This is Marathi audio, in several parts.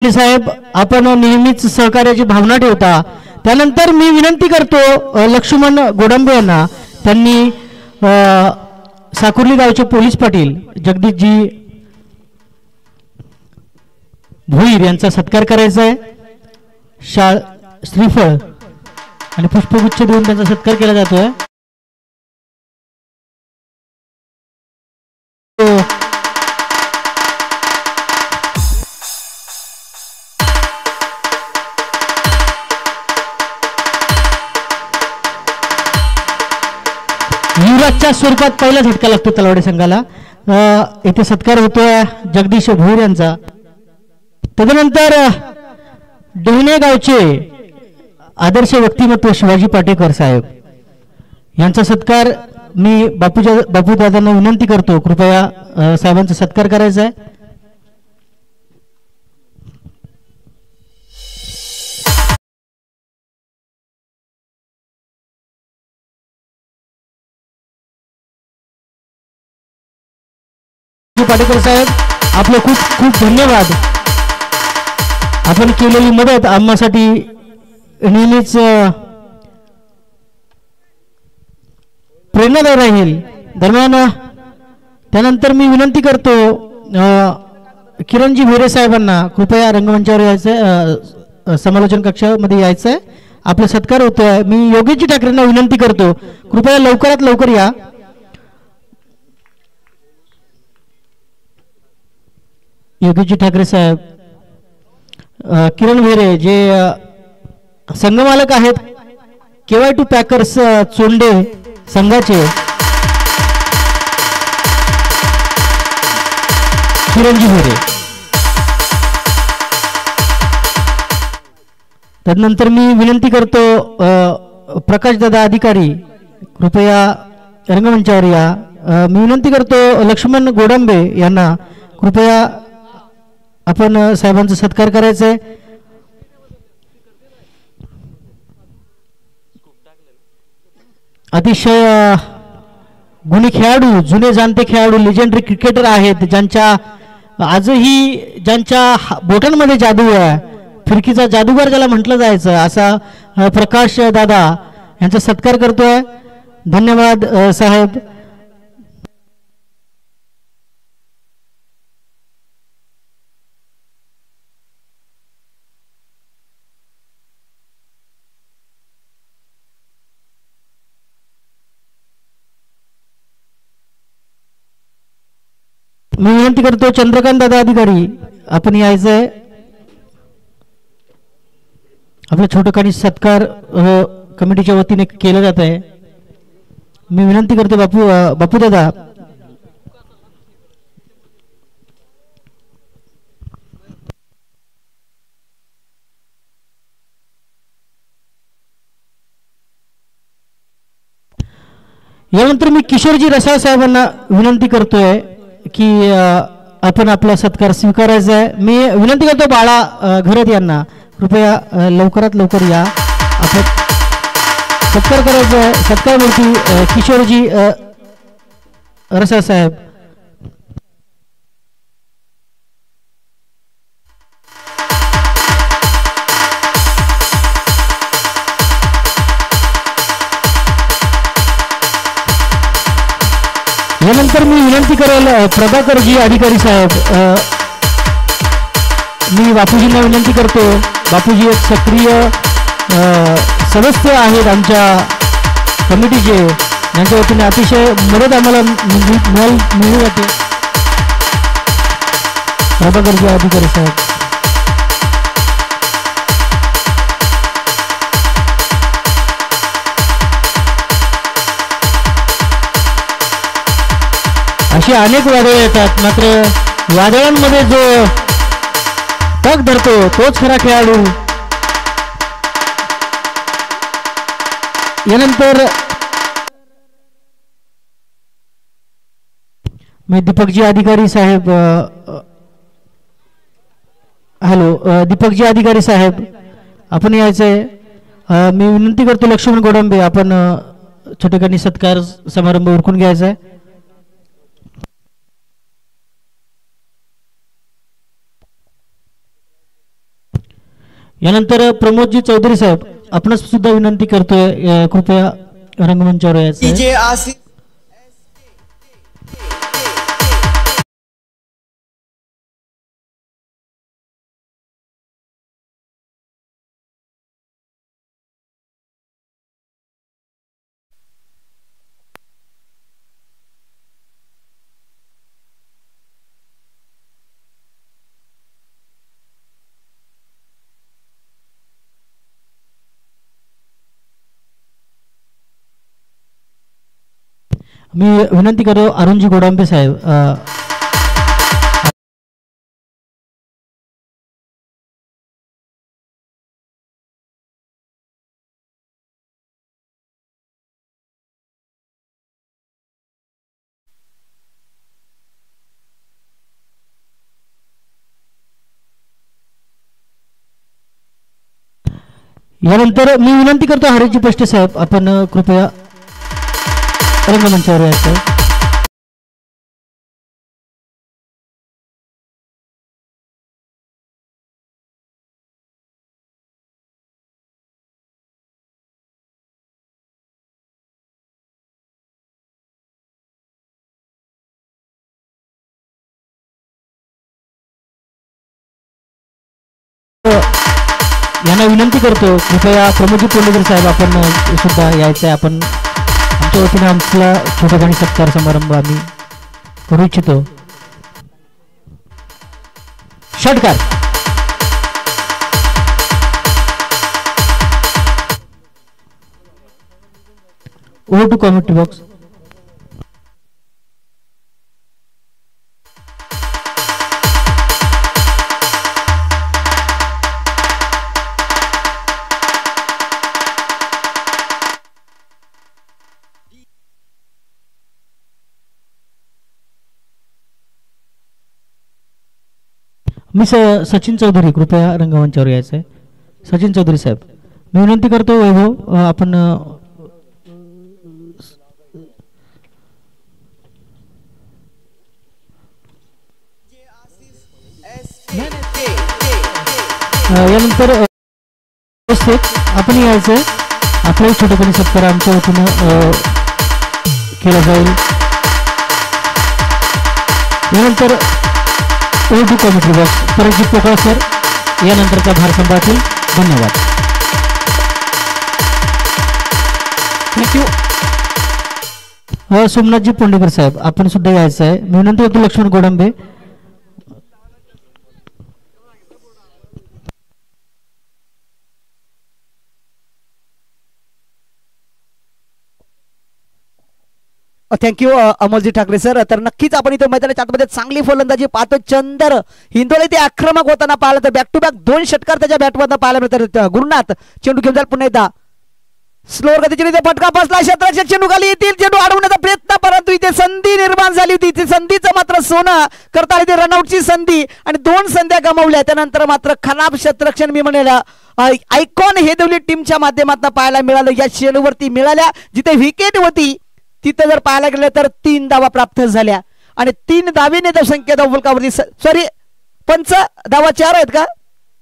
साहेब आपण नेहमीच सहकार्याची भावना ठेवता। त्यानंतर मी विनंती करतो लक्ष्मण गोडंबे यांना, त्यांनी साकुर्ली गावचे पोलीस पाटील जगदीशजी भोईर यांचा सत्कार करायचा आहे। श्रीफळ आणि पुष्पगुच्छ देऊन त्यांचा सत्कार केला जातोय। युवराजच्या स्वरूपात पहिला झटका लागतो तलवाडी संघाला। इथे सत्कार होतोय जगदीश भोईर यांचा। तदनंतर डेहणे गावचे आदर्श व्यक्तिमत्व शिवाजी पाटेकर साहेब यांचा सत्कार मी बापू दादांना विनंती करतो, कृपया साहेबांचा सत्कार करायचा आहे। पाटेकर साहेब आपले खूप खूप धन्यवाद। आपण केलेली मदत आम्हासाठी नेहमीच प्रेरणादायी राहील। दरम्यान त्यानंतर मी विनंती करतो किरणजी भेरे साहेबांना कृपया रंगमंचावर यायचं, समालोचन कक्षामध्ये यायचं आहे। आपला सत्कार होतोय। मी योगेशजी ठाकरेंना विनंती करतो, कृपया लवकरात लवकर या। योगेशजी ठाकरे साहेब, किरण भेरे जे संघमालक आहेत KY2 पॅकर्स चोंडे संघाचे, किरणजी भेरे। तदनंतर मी विनंती करतो प्रकाश दादा अधिकारी कृपया रंगमंचावर या। मी विनंती करतो लक्ष्मण गोडंबे यांना, कृपया आपण साहेबांचा सत्कार करायचा आहे। अतिशय गुणी खेळाडू, जुने जाणते खेळाडू, लेजेंडरी क्रिकेटर आहेत, ज्यांच्या आजही ज्यांच्या बोटांमध्ये जादू आहे, फिरकीचा जादूगार ज्याला म्हटलं जायचं, असा प्रकाश दादा यांचा सत्कार करतोय। धन्यवाद साहेब। मी विनंती करतो चंद्रकांत दादा अधिकारी आपण यायचंय। आपला छोटखानी सत्कार कमिटीच्या वतीने केला जात आहे। मी विनंती करतो बापू दादा, यानंतर मी किशोरजी रसाळ साहेबांना विनंती करतोय की आपण आपला सत्कार स्वीकारायचा आहे। मी विनंती करतो बाळा घरत यांना, कृपया लवकरात लवकर या, आपण सत्कार करायचा आहे। सत्कारमूर्ती किशोरजी रसाळ साहेब। यानंतर मी विनंती करेल प्रभाकरजी अधिकारी साहेब, मी बापूजींना विनंती करतो। बापूजी एक सक्रिय सदस्य आहेत आमच्या कमिटीचे, यांच्या वतीने अतिशय मदत आम्हाला मिळू जाते। प्रभाकरजी अधिकारी साहेब, अशी अनेक वादळ येतात, मात्र वादळांमध्ये जो तग धरतो तोच खरा खेळाडू। यानंतर मी दीपकजी अधिकारी साहेब, हॅलो दीपकजी अधिकारी साहेब आपण यायचंय। मी विनंती करतो लक्ष्मण गोडंबे, आपण छोटेखानी सत्कार समारंभ उरकून घ्यायचा आहे। यानंतर प्रमोदजी चौधरी साहेब आपणास सुद्धा विनंती करतोय कृपया रंगमंचावर यायचं. मी विनंती करतो अरुणजी गोडांबे साहेब यानंतर मी विनंती करतो हरीजी पष्टे साहेब आपण कृपया रंगमंचावर यायचं. यांना विनंती करतो कृपया प्रमोदजी पोंडेकर साहेब आपण सुद्धा यायचं आहे. आपण आमच्या वतीने आमचा छोटेखानी सत्कार समारंभ आम्ही करू इच्छितो. षटकार ओव्हर टू कॉमेंट्री बॉक्स. मी सचिन चौधरी कृपया रंगमंचावर यायचं आहे. सचिन चौधरी साहेब मी विनंती करतो वैभव आपण यानंतर आपण यायचं आहे. आपल्याही छोटेपणी सत्कार आमच्या वतीनं केला जाईल. यानंतर over to commentary box Paramjeet Pokal sir यानंतरचा भार सांभाळतील. धन्यवाद. थँक्यू. सोमनाथजी पोंडेकर साहेब आपण सुद्धा यायचं आहे. मी विनंती करतो लक्ष्मण गोडंबे. Thank you Amolji Thackeray sir. तर नक्कीच आपण इथे मैदानाच्या आतमध्ये चांगली फलंदाजी पाहतो. चंदर हिंदोळे ते आक्रमक होताना पाहिलं तर बॅक टू बॅक 2 षटकार त्याच्या बॅटमधून पाहायला मिळतात. गुरुनाथ चेंडू घेऊन जाईल पुन्हा एकदा स्लोअर गतीच्या इथे फटका बसला. क्षेत्ररक्षक चेंडू खाली येतील. चेंडू अडवण्याचा प्रयत्न परंतु इथे संधी निर्माण झाली होती. इथे संधीचं मात्र सोनं करता आली. रनआउटची संधी आणि 2 संध्या गमावल्या. त्यानंतर मात्र खराब क्षेत्ररक्षण मी म्हणेल आयकॉन हेदवली टीमच्या माध्यमातून पाहायला मिळालं. या चेंडूवरती मिळाल्या जिथे विकेट होती तिथे जर पाहायला गेलं तर 3 धावा प्राप्त झाल्या आणि 3 धावेने धावसंख्या धावफलकावरती सॉरी पंच धावा 4 आहेत का.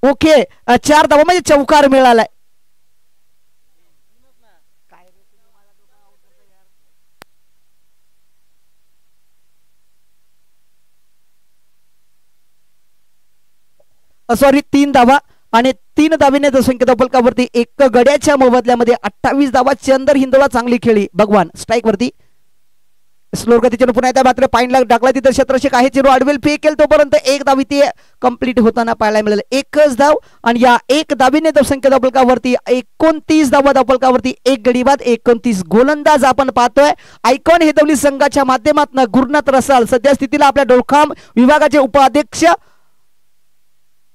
ओके 4 धावा म्हणजे चौकार मिळालाय. सॉरी 3 धावा आणि 3 धावेने धावसंख्या धावफलकावरती 1 गड्याच्या मोबदल्यामध्ये 28 धावा. चंदर हिंदोळा चांगली खेळी. भगवान स्ट्राईक वरती स्लोअर गतीच्या पुन्हा त्या मात्र पाईनला टाकला. तिथे क्षेत्ररक्षक आहे चेंडू आडवेल फेकेल तोपर्यंत 1 धाव इथे कंप्लीट होताना पाहायला मिळालं. 1च धाव आणि या 1 धावेने धावसंख्या धावफलकावरती 29 धावा धावफलकावरती 1 गडी बाद 29 गोलंदाज आपण पाहतोय. आयकॉन हेदवली संघाच्या माध्यमातून गुरुनाथ रसाल सध्या स्थितीला आपल्या डोळखाम विभागाचे उपाध्यक्ष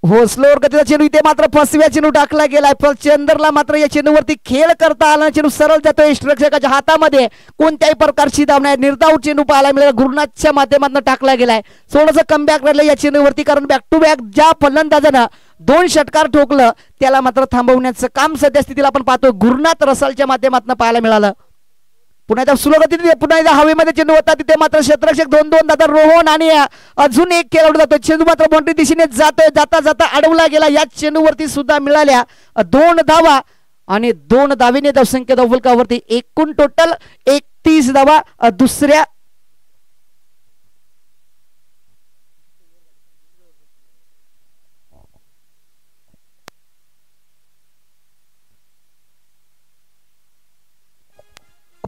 हो. स्लोअर गतीचा चेंडू इथे मात्र फसव्या चेंडू टाकला गेलाय. पण चंदरला मात्र या चेंडूवरती खेळ करता आला. चेंडू सरळ जातोय रक्षकाच्या हातामध्ये. कोणत्याही प्रकारची धाव नाही. निर्धाव चेंडू पाहायला मिळाला. गुरुनाथच्या माध्यमातून टाकला गेलाय. थोडंसं कमबॅक राहिलं या चेंडूवरती कारण बॅक टू बॅक ज्या फलंदाजानं 2 षटकार ठोकलं त्याला मात्र थांबवण्याचं काम सध्या स्थितीला आपण पाहतो गुरुनाथ रसालच्या माध्यमातून पाहायला मिळालं. पुन्हा एकदा सुरू गतीने पुन्हा एकदा हवेमध्ये चेंडू होता तिथे मात्र क्षेत्ररक्षक 2-2 दादा रोहन आणि अजून एक खेळाडू जातो चेंडू मात्र बाउंड्री दिशेने जातोय जाता जाता अडवला गेला या चेंडूवरती सुद्धा मिळाल्या 2 धावा आणि 2 धावेने धावसंख्या धावफलकावरती एकूण टोटल 31 धावा दुसऱ्या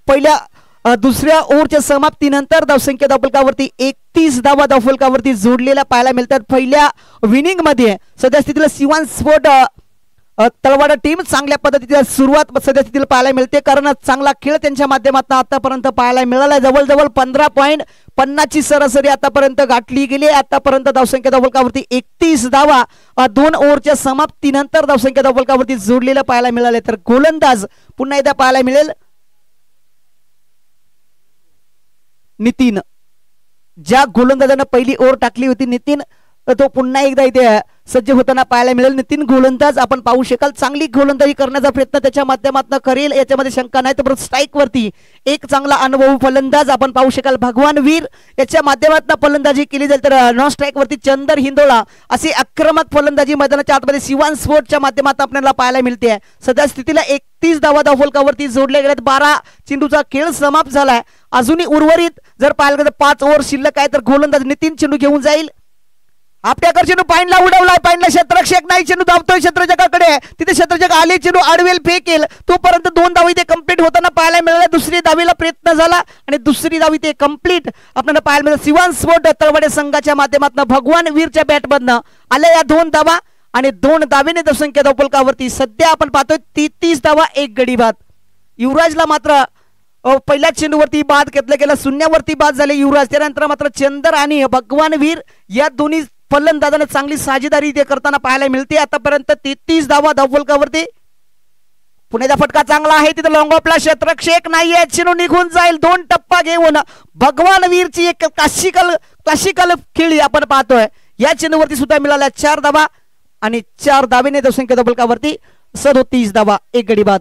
पहिल्या दुसऱ्या ओव्हरच्या समाप्तीनंतर धावसंख्या धावफलकावरती 31 धावा धावफलकावरती जोडलेल्या पाहायला मिळतात पहिल्या विनिंग मध्ये सध्या स्थितीला सिवान स्पोर्ट तळवाडा टीम चांगल्या पद्धतीने सुरुवात सध्या स्थितीला पाहायला मिळते कारण चांगला खेळ त्यांच्या माध्यमातून आतापर्यंत पाहायला मिळाला जवळजवळ 15.50 ची सरासरी आतापर्यंत गाठली गेली आतापर्यंत धावसंख्या धावफलकावरती 31 धावा 2 ओव्हरच्या समाप्तीनंतर धावसंख्या धावफलकावरती जोडलेल्या पाहायला मिळाले तर गोलंदाज पुन्हा एकदा पाहायला मिळेल नितीन ज्या गोलंदाजानं पहिली ओव्हर टाकली होती नितीन तो पुन्हा एकदा इथे सज्ज होताना पाहायला मिळेल नितीन गोलंदाज आपण पाहू शकाल चांगली गोलंदाजी करण्याचा प्रयत्न त्याच्या माध्यमातून करेल याच्यामध्ये शंका नाही तर स्ट्राईक वरती एक चांगला अनुभवी फलंदाज आपण पाहू शकाल भगवान वीर याच्या माध्यमातून फलंदाजी केली जाईल तर नॉन स्ट्राईक वरती चंदर हिंदोळा अशी आक्रमक फलंदाजी मैदानाच्या आतमध्ये सिवान स्पोर्टच्या माध्यमातून आपल्याला पाहायला मिळते सध्या स्थितीला 31 धावा धावफलकावरती जोडल्या गेल्यात 12 चेंडूचा खेळ समाप्त झालाय अजूनही उर्वरित जर पाहायला गेलं 5 ओव्हर शिल्लक आहे तर गोलंदाज नितीन चेंडू घेऊन जाईल आपल्याकडे चेंडू पाईनला उडवलाय पाईनला क्षेत्ररक्षक नाही चेंडू धावतोय क्षेत्ररक्षकाकडे तिथे क्षेत्ररक्षक आले चेंडू आडवेल फेकेल तोपर्यंत 2 धावा इथे कंप्लीट होताना पाहायला मिळाला दुसरी धावीला प्रयत्न झाला आणि दुसरी धाव इथे कंप्लीट आपल्याला पाहायला मिळालं सिवान स्पोर्ट तळवाडे संघाच्या माध्यमातून भगवान वीरच्या बॅटमधनं आल्या या 2 धावा आणि 2 धावेने धावसंख्या धावफलकावरती सध्या आपण पाहतोय 33 धावा 1 गडी बाद युवराजला मात्र पहिल्या चेंडूवरती बाद घेतलं गेलं शून्यावरती बाद झाले युवराज त्यानंतर मात्र चंदर आणि भगवान वीर या दोन्ही फलंदाजांना चांगली साजेदारी इथे करताना पाहायला मिळते आतापर्यंत 33 धावा धावफलकावरती पुण्याचा फटका चांगला आहे तिथे लॉंग ऑफला क्षेत्ररक्षक नाहीये चेंडू निघून जाईल 2 टप्पा घेऊन भगवान वीरची एक क्लासिकल खेळी आपण पाहतोय या चेंडूवरती सुद्धा मिळाल्या 4 धावा आणि 4 धावेने धावसंख्या धावफलकावरती 37 धावा 1 गडी बाद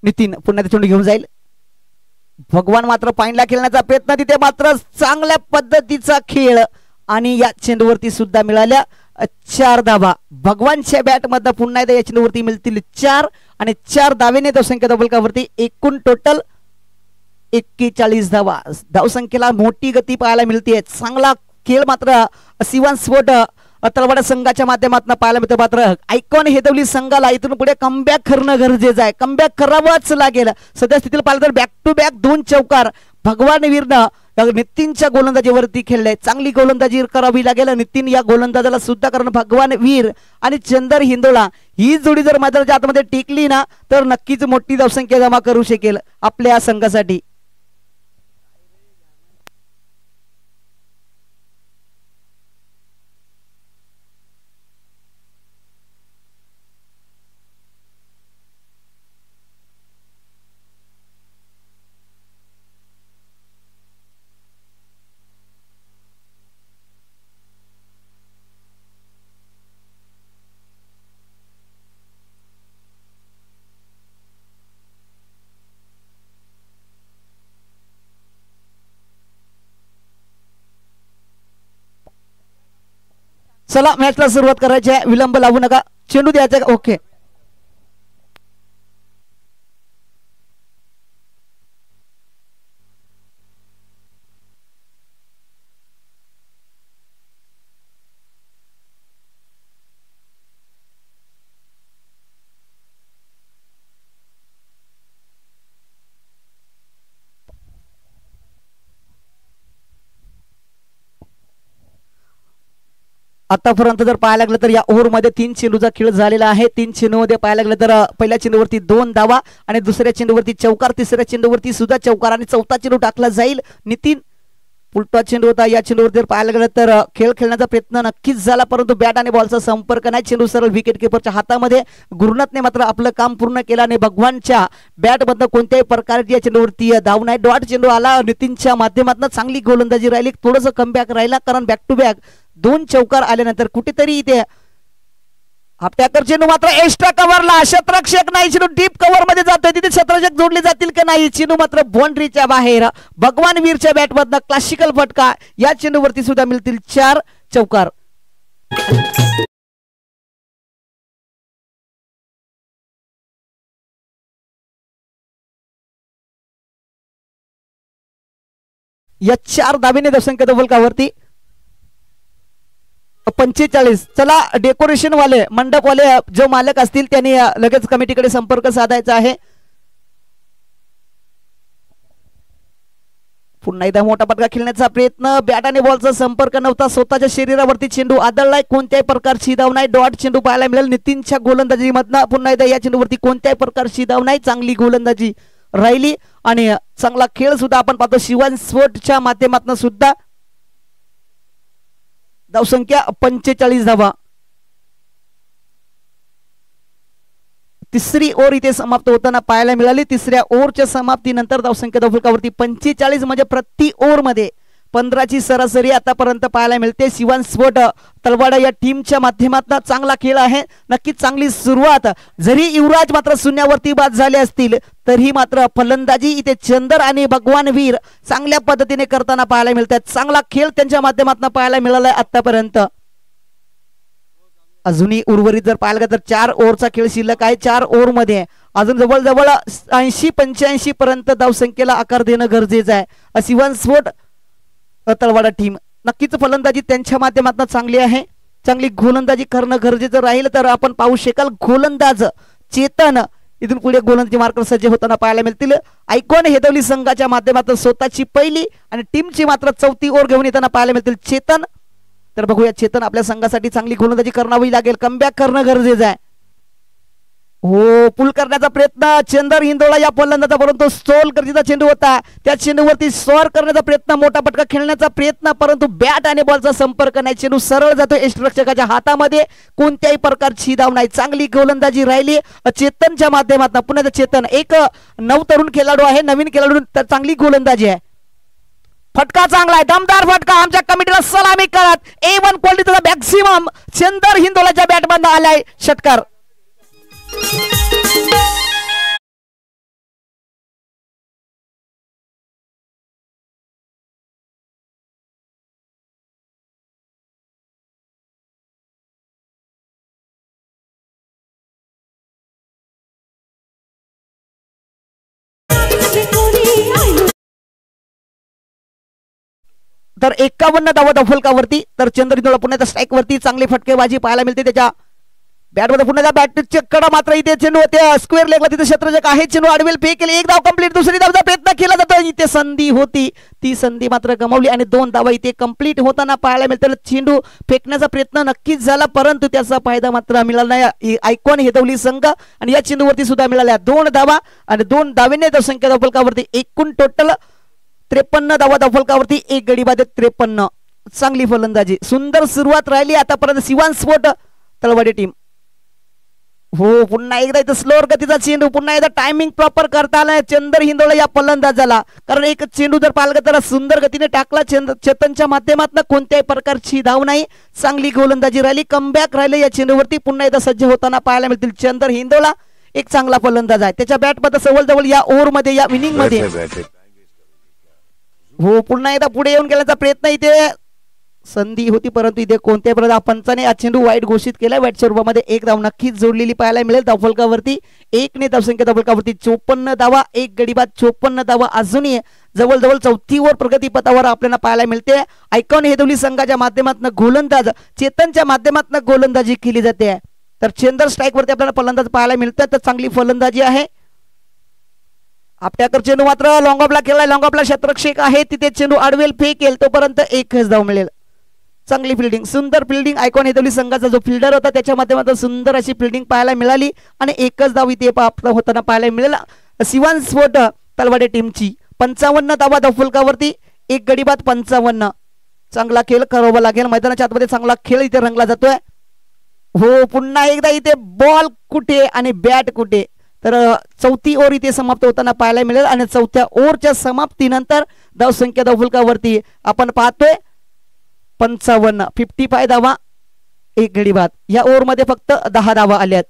नितीन पुन्हा ते चेंडू घेऊन जाईल भगवान मात्र पाईनला खेळण्याचा प्रयत्न तिथे मात्र चांगल्या पद्धतीचा खेळ आणि या चेंडूवरती सुद्धा मिळाल्या 4 धावा भगवानच्या बॅट मध्ये पुन्हा एकदा या चेंडूवरती मिळतील 4 आणि 4 धावेने धावसंख्या धावफलकावरती एकूण टोटल 41 धावा धावसंख्येला मोठी गती पाहायला मिळते चांगला खेळ मात्र सिवान स्पोर्ट तळवाडा संघाच्या माध्यमातून पाहायला मिळतं मात्र आयकॉन हेदवली संघाला इथून पुढे कमबॅक करणं गरजेचं आहे कमबॅक करावंच लागेल सध्या स्थितीला पाहिलं तर बॅक टू बॅक 2 चौकार भगवान वीरनं नितीनच्या गोलंदाजीवरती खेळले चांगली गोलंदाजी करावी लागेल नितीन या गोलंदाजाला सुद्धा कारण भगवान वीर आणि चंदर हिंदोळा ही जोडी जर मैदानाच्या आतमध्ये टिकली ना तर नक्कीच मोठी धावसंख्या जमा करू शकेल आपल्या संघासाठी चला मॅचला सुरुवात करायची आहे विलंब लागू नका चेंडू द्यायचा ओके आतापर्यंत जर पाहायला लागलं तर या ओव्हरमध्ये 3 चेंडूचा खेळ झालेला आहे 3 चेंडूमध्ये पाहायला लागलं तर पहिल्या चेंडूवरती 2 धावा आणि दुसऱ्या चेंडूवरती चौकार तिसऱ्या चेंडूवरती सुद्धा चौकार आणि चौथा चेंडू टाकला जाईल नितीन उलटा चेंडू होता. या चेंडूवर जर पाहायला गेलं तर खेळ खेळण्याचा प्रयत्न नक्कीच झाला, परंतु बॅट आणि बॉलचा संपर्क नाही. चेंडू सरळ विकेट किपरच्या हातामध्ये. गुरुनाथने मात्र आपलं काम पूर्ण केलं आणि भगवानच्या बॅटमधनं कोणत्याही प्रकारची या चेंडूवरती धाव नाही. डॉट चेंडू आला. नितीनच्या माध्यमातून चांगली गोलंदाजी राहिली. थोडंसं कमबॅक राहिला, कारण बॅक टू बॅक 2 चौकार आल्यानंतर कुठेतरी इथे आपट्याकर चेंडू मात्र एक्स्ट्रा कव्हरला. क्षेत्ररक्षक नाही, चेंडू डीप कव्हर मध्ये जातोय. तिथे क्षेत्ररक्षक जोडले जातील का नाही. चेंडू मात्र बाउंड्रीच्या बाहेर. भगवान वीरच्या बॅटमधनं क्लासिकल फटका. या चेंडूवरती सुद्धा मिळतील 4 चौकार. या 4 धाबेने धावसंख्या फलकावरती 45. चला, डेकोरेशन वाले, मंडप वाले जो मालक असतील त्यांनी लगेच कमिटीकडे संपर्क साधायचा आहे. पुन्हा एकदा मोठा फटका खेळण्याचा प्रयत्न. बॅट आणि बॉलचा संपर्क नव्हता. स्वतःच्या शरीरावरती चेंडू आदळलाय. कोणत्याही प्रकारची धाव नाही. डॉट चेंडू पाहायला मिळेल नितीनच्या गोलंदाजी मधनं. पुन्हा एकदा या चेंडूवरती कोणत्याही प्रकारची धाव नाही. चांगली गोलंदाजी राहिली आणि चांगला खेळ सुद्धा आपण पाहतो. शिवान स्पोर्टच्या माध्यमातून सुद्धा धावसंख्या 45 धावा. तिसरी ओव्हर इथे समाप्त होताना पाहायला मिळाली. तिसऱ्या ओव्हरच्या समाप्तीनंतर धावसंख्या फलकावरती 45 म्हणजे प्रति ओव्हर मध्ये 15ची सरासरी आतापर्यंत पाहायला मिळते. शिवान स्पोर्ट तलवाडा या टीमच्या माध्यमातून चांगला खेळ आहे. नक्कीच चांगली सुरुवात. जरी युवराज मात्र शून्यावरती बाद झाले असतील तरी मात्र फलंदाजी इथे चंदर आणि भगवान वीर चांगल्या पद्धतीने करताना पाहायला मिळतात. चांगला खेळ त्यांच्या माध्यमातून पाहायला मिळालाय आतापर्यंत. अजूनही उर्वरित जर पाहायला गेलं तर 4 ओव्हरचा खेळ शिल्लक आहे. 4 ओव्हर मध्ये अजून जवळजवळ 80-85 पर्यंत धावसंख्येला आकार देणं गरजेचं आहे. शिवान स्पोर्ट तलवाडा टीम नक्कीच फलंदाजी त्यांच्या माध्यमातून चांगली आहे. चांगली गोलंदाजी करणं गरजेचं राहील तर आपण पाहू शकाल गोलंदाज चेतन इथून पुढे गोलंदाजी मार्कर सज्ज होताना पाहायला मिळतील. आयकॉन हेदवली संघाच्या माध्यमातून स्वतःची पहिली आणि टीमची मात्र 4थी ओव्हर घेऊन येताना पाहायला मिळतील चेतन. तर बघूया, चेतन आपल्या संघासाठी चांगली गोलंदाजी करावी लागेल. कमबॅक करणं गरजेचं आहे. हो, पुल करण्याचा प्रयत्न चंदर हिंदोळा या फलंदाजा, परंतु स्टोल गरजेचा चेंडू होता. त्या चेंडूवरती स्वर करण्याचा प्रयत्न, मोठा फटका खेळण्याचा प्रयत्न, परंतु बॅट आणि बॉलचा संपर्क नाही. चेंडू सरळ जातो यष्टिरक्षकाच्या हातामध्ये. कोणत्याही प्रकारची धाव नाही. चांगली गोलंदाजी राहिली चेतनच्या माध्यमातून. पुन्हा चेतन एक नवतरुण खेळाडू आहे, नवीन खेळाडू, चांगली गोलंदाजी आहे. फटका चांगला आहे, दमदार फटका. आमच्या कमिटीला सलामी करत A1 क्वालिटीचा मॅक्सिमम चंदर हिंदोळाच्या बॅटमधून आलाय षटकार. तर 51 धावा फलकावरती. तर चंदर हिंदोळा पुन्हा स्ट्राईक वरती चांगली फटकेबाजी पाहायला मिळते त्याच्या बॅटमध्ये. पुन्हा बॅटचे कडा मात्र इथे चेंडू होते स्क्वेअर लेगला, तिथे क्षेत्ररक्षक आहे. चेंडू आडवेल फेक केले. 1 धाव कंप्लीट. दुसरी धावचा प्रयत्न केला जातो. इथे संधी होती, ती संधी मात्र गमावली आणि 2 धावा इथे कंप्लीट होताना पाहायला मिळतात. चेंडू फेकण्याचा प्रयत्न नक्कीच झाला, परंतु त्याचा फायदा मात्र मिळाला नाही. आयकॉन हेदवली संघ आणि या चेंडूवरती सुद्धा मिळाल्या 2 धावा आणि 2 धावेने धावसंख्या फलकावरती एकूण टोटल 53 धावा फलकावरती. 1 गडी बाद 53. चांगली फलंदाजी, सुंदर सुरुवात राहिली आतापर्यंत शिवान स्पोर्ट तलवाडी टीम. हो, पुन्हा एकदा इथं स्लोअर गतीचा चेंडू. पुन्हा एकदा टायमिंग प्रॉपर करता आला चंदर हिंदोळा या फलंदाजाला, कारण एक चेंडू जर पाहिला तर सुंदर गतीने टाकला चेतनच्या माध्यमातून. कोणत्याही प्रकारची धाव नाही. चांगली गोलंदाजी राहिली. कमबॅक राहिले या चेंडूवरती. पुन्हा एकदा सज्ज होताना पाहायला मिळतील चंदर हिंदोळा. एक चांगला फलंदाज आहे. त्याच्या बॅटमध्ये जवळजवळ या ओव्हर मध्ये, या इनिंग मध्ये हो पुन्हा एकदा पुढे येऊन गेल्याचा प्रयत्न. इथे संधी होती, परंतु इथे कोणत्याही प्रकारे पंचाने हा चेंडू वाईट घोषित केला. वाईटच्या रूपामध्ये 1 धाव नक्कीच जोडलेली पाहायला मिळेल धावफलकावरती. 1 ने धावसंख्या धावफलकावरती 54 धावा. 1 गडी बाद 54 धावा. अजूनही जवळजवळ 4थी ओव्हर प्रगतीपथावर आपल्याला पाहायला मिळते. आयकॉन हेदवली संघाच्या माध्यमातून गोलंदाज चेतनच्या माध्यमातून गोलंदाजी केली जाते. तर चेंदर स्ट्राईक वरती आपल्याला फलंदाज पाहायला मिळतात. तर चांगली फलंदाजी आहे. आपल्याकडे चेंडू मात्र लॉंग ऑफला केलाय. लॉंग ऑफला क्षेत्ररक्षक आहे, तिथे चेंडू आडवेल फेकेल तोपर्यंत 1च धाव मिळेल. चांगली फिल्डिंग, सुंदर फिल्डिंग. आयकॉन हेदवली संघाचा जो फिल्डर होता त्याच्या माध्यमातून सुंदर अशी फिल्डिंग पाहायला मिळाली आणि 1च धाव इथे होताना पाहायला मिळेल शिवान स्पोर्ट तलवाडे टीमची. 55 धावा धावफलकावरती. एक गडी बाद 55. चांगला खेळ करावा लागेल मैदानाच्या आतमध्ये, चांगला खेळ इथे रंगला जातोय. हो पुन्हा एकदा इथे बॉल कुठे आणि बॅट कुठे, तर चौथी ओव्हर इथे समाप्त होताना पाहायला मिळेल आणि चौथ्या ओव्हरच्या समाप्तीनंतर धावसंख्या धावफलकावरती आपण पाहतोय 55, 55 धावा, एक गडी बाद. या ओव्हर मध्ये फक्त 10 धावा आल्यात.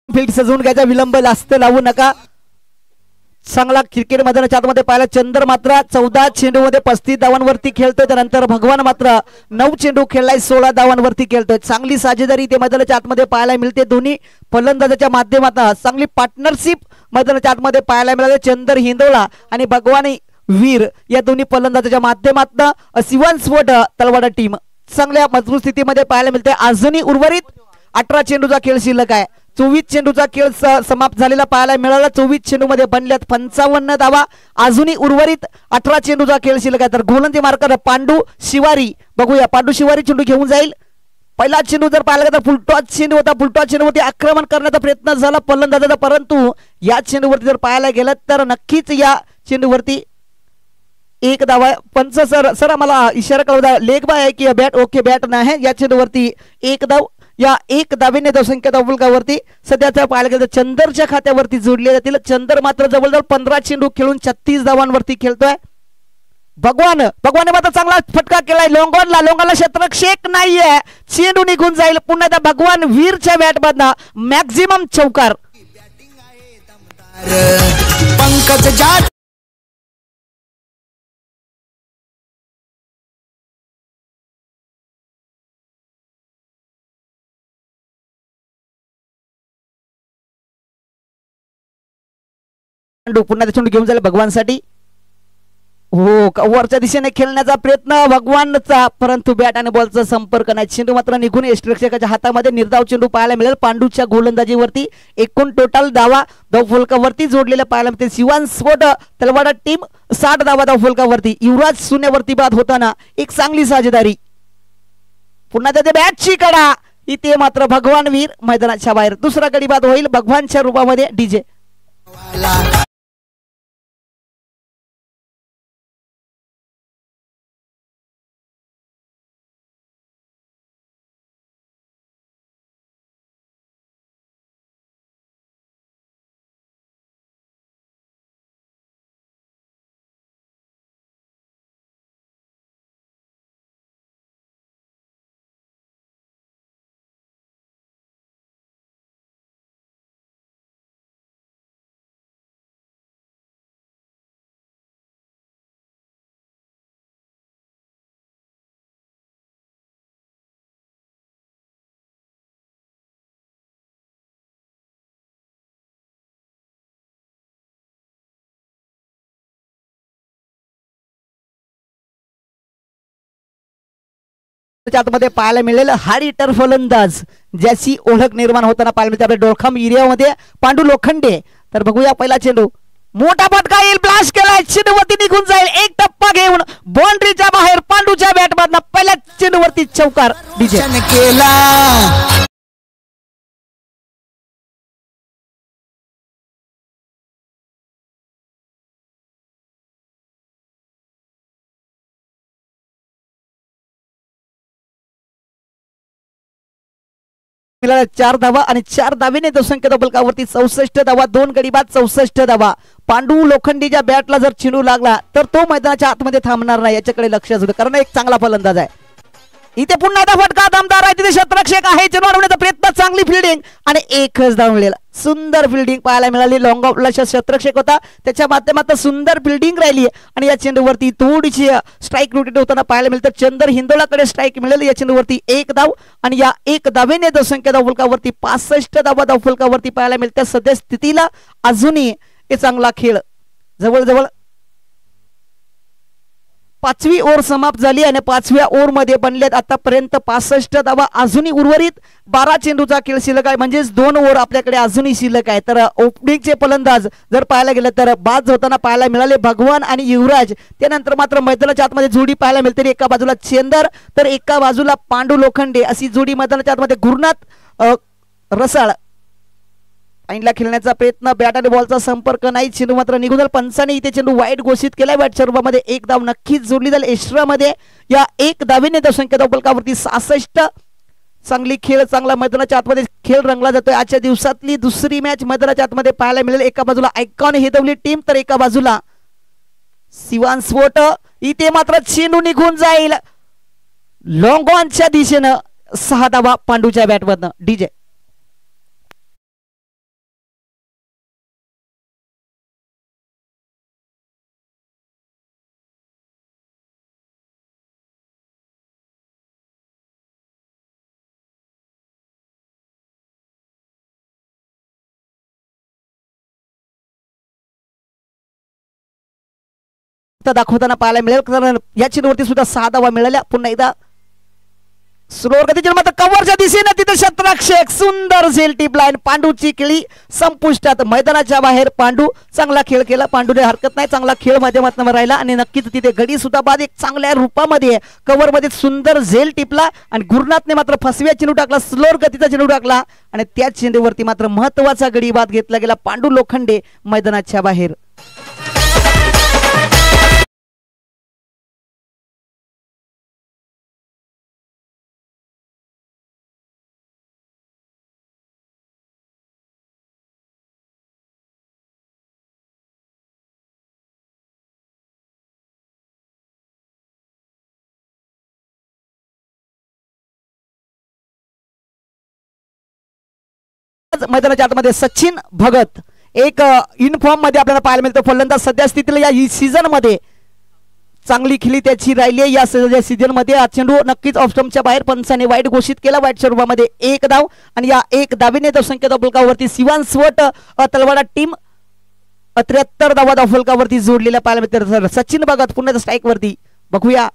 फील्ड सजवून घ्यायचा, विलंब जास्त लावू नका. चांगला क्रिकेट मैदानाच्या आतमध्ये पाहिला. चंदर मात्र 14 चेंडूमध्ये 35 धावांवरती खेळतोय, त्यानंतर भगवान मात्र 9 चेंडू खेळलाय, 16 धावांवरती खेळतोय. चांगली साजेदारी ते मैदानाच्या आतमध्ये पाहायला मिळते. दोन्ही फलंदाजाच्या माध्यमातून चांगली पार्टनरशिप मैदानाच्या आतमध्ये पाहायला मिळाले. चंदर हिंदोळा आणि भगवान वीर या दोन्ही फलंदाजाच्या माध्यमातून शिवन स्फोट तलवाडा टीम चांगल्या मजबूत स्थितीमध्ये पाहायला मिळते. अजूनही उर्वरित 18 चेंडूचा खेळ शिल्लक आहे. 24 चेंडूचा खेळ समाप्त झालेला पाहायला मिळाला. 24 चेंडू मध्ये बनल्यात 55 धावा. अजूनही उर्वरित 18 चेंडूचा खेळ शिल्लक आहे. तर गोलंदाजी मार्कर पांडू शिवारी, बघूया पांडू शिवारी चेंडू घेऊन जाईल. पहिला चेंडू जर पाहिला तर फुलटॉस चेंडू होता. फुलटॉस चेंडूवरती आक्रमण करण्याचा प्रयत्न झाला फलंदाजाचा, परंतु या चेंडूवरती जर पाहायला गेलं तर नक्कीच या चेंडूवरती एक धावा. पंच सर आम्हाला इशारा कळवला, लेग बाय आहे की बॅट ओके बॅट नाही. या चेंडूवरती एक धाव. या एक धावेने धावसंख्या धावफलकावरती सध्याच्या पाहायला गेलं चंदरच्या खात्यावरती जोडले जातील. चंदर मात्र जवळजवळ 15 चेंडू खेळून 36 धावांवरती खेळतोय. भगवान मात्र चांगला फटका केलाय लोंगॉनला क्षेत्रक्षेक नाहीये, चेंडू निघून जाईल. पुन्हा त्या भगवान वीरच्या बॅट मधनं मॅक्झिमम चौकार. पंकज जाट पुन्हा चेंडू घेऊन जाईल भगवानसाठी. हो वरच्या दिशेने खेळण्याचा प्रयत्न भगवानचा, परंतु बॅट आणि बॉलचा संपर्क नाही. चेंडू मात्र निघून यष्टीरक्षकाच्या हातामध्ये. निर्धाव चेंडू पाहायला मिळेल पांडूच्या गोलंदाजीवरती. एकूण टोटल धावा धावफलकावरती जोडलेल्या पाहायला मिळते. शिवान स्फोट तलवाडा टीम 60 धावा धावफलकावरती. युवराज शून्यावरती बाद होताना एक चांगली साजेदारी. पुन्हा त्याच्या बॅटची कडा, इथे मात्र भगवान वीर मैदानाच्या बाहेर. दुसरा गडी बाद होईल भगवानच्या रूपामध्ये डीजे. आतमध्ये पाहायला मिळेल हार्ड हिटर फलंदाज ज्याची ओळख निर्माण होताना पाहायला मिळते आपल्या डोळखाम एरियामध्ये पांडू लोखंडे. तर बघूया पहिला चेंडू, मोठा फटका येईल, ब्लास्ट केलाय, चेंडूवरती निघून जाईल. एक टप्पा घेऊन बाउंड्रीच्या बाहेर पांडूच्या बॅट मधनं चौकार डीजे केला मिळाल्या 4 धावा आणि 4 धावेने धावसंख्या फलकावरती 64 धावा 2 गडी बाद 64 धावा. पांडू लोखंडीच्या बॅटला जर चिनू लागला तर तो मैदानाच्या आतमध्ये थांबणार नाही याच्याकडे लक्ष असू दे कारण एक चांगला फलंदाज आहे. इथे पुन्हा एकदा फटका दमदार आहे तिथे क्षेत्ररक्षक आहे चेंडू अडवण्याचा प्रयत्न चांगली फिल्डिंग आणि एकच धाव मिळेल. सुंदर फिल्डिंग पाहायला मिळाली. लॉंग ऑफला क्षेत्ररक्षक होता त्याच्या माध्यमातून सुंदर फिल्डिंग राहिली आणि या चेंडूवरती थोडीशी स्ट्राईक रोटेट होताना पाहायला मिळतं. चंदर हिंदोळाकडे स्ट्राईक मिळेल. या चेंडूवरती 1 धाव आणि या 1 धावेने धावसंख्या धावफलकावरती 65 धावा धावफलकावरती पाहायला मिळते. सध्या स्थितीला अजूनही हे चांगला खेळ जवळजवळ 5वी ओव्हर समाप्त झाली आणि 5व्या ओव्हर मध्ये बनलेत आतापर्यंत 65 धावा. अजूनही उर्वरित 12 चेंडूचा खेळ शिल्लक आहे म्हणजेच 2 ओव्हर आपल्याकडे अजूनही शिल्लक आहे. तर ओपनिंगचे फलंदाज जर पाहायला गेलं तर बाद होताना पाहायला मिळाले भगवान आणि युवराज. त्यानंतर मात्र मैदानाच्या आतमध्ये जोडी पाहायला मिळते. एका बाजूला चेंदर तर एका बाजूला पांडू लोखंडे अशी जोडी मैदानाच्या आतमध्ये गुरुनाथ रसाळ. फाईनला खेळण्याचा प्रयत्न बॅट आणि बॉलचा संपर्क नाही. चेंडू मात्र निघून जाईल. पंचाने इथे चेंडू वाईट घोषित केलाय. बॅटच्या रूपामध्ये 1 धाव नक्कीच जोडली जाईल. एक्स्ट्रा मध्ये या 1 धावेने धावसंख्या धावफलकावरती 66. चांगली खेळ चांगला मैदानाच्या आतमध्ये खेळ रंगला जातोय. आजच्या दिवसातली दुसरी मॅच मैदानाच्या आतमध्ये पाहायला मिळेल. एका बाजूला आयकॉन हेदवली टीम तर एका बाजूला सिवान स्फोट. इथे मात्र चेंडू निघून जाईल लॉंग ऑनच्या दिशेनं. 6 धावा पांडूच्या बॅटमधनं डीजे. दाखवताना पाहायला मिळेल कारण या चेंडूवरती सुद्धा 6 धावा मिळाल्या. पुन्हा एकदा स्लोअर गतीच्या मात्र कव्हरच्या दिशेने तिथे क्षेत्ररक्षक सुंदर झेल टिप लाईन. पांडूची खेळी संपुष्टात. मैदानाच्या बाहेर पांडू चांगला खेळ केला. पांडूने हरकत नाही चांगला खेळ माध्यमातून राहिला आणि नक्कीच तिथे गडी सुद्धा बाद एक चांगल्या रूपामध्ये कव्हर मध्ये सुंदर झेल टिपला आणि गुरुनाथने मात्र फसव्या चेंडू टाकला. स्लोअर गतीचा चेंडू टाकला आणि त्या चेंडूवरती मात्र महत्वाचा गडी बाद घेतला गेला. पांडू लोखंडे मैदानाच्या बाहेर. मैदानाच्या आतमध्ये सचिन भगत एक इनफॉर्म मध्ये आपल्याला पाहायला मिळतो. फलंदाज सध्या स्थितीला या सीझन मध्ये चांगली खेळी त्याची राहिली आहे. या सीझन मध्ये हा चेंडू नक्कीच ऑफ स्टंपच्या बाहेर पंचाने वाईट घोषित केला. वाईटच्या रूपामध्ये 1 धाव आणि या 1 धावेने धावसंख्या धावफलकावरती सिवान स्वट तलवाडा टीम 73 धावा धावफलकावरती जोडलेला पाहायला मिळतो. सचिन भगत पुन्हा स्ट्राईक वरती बघूया.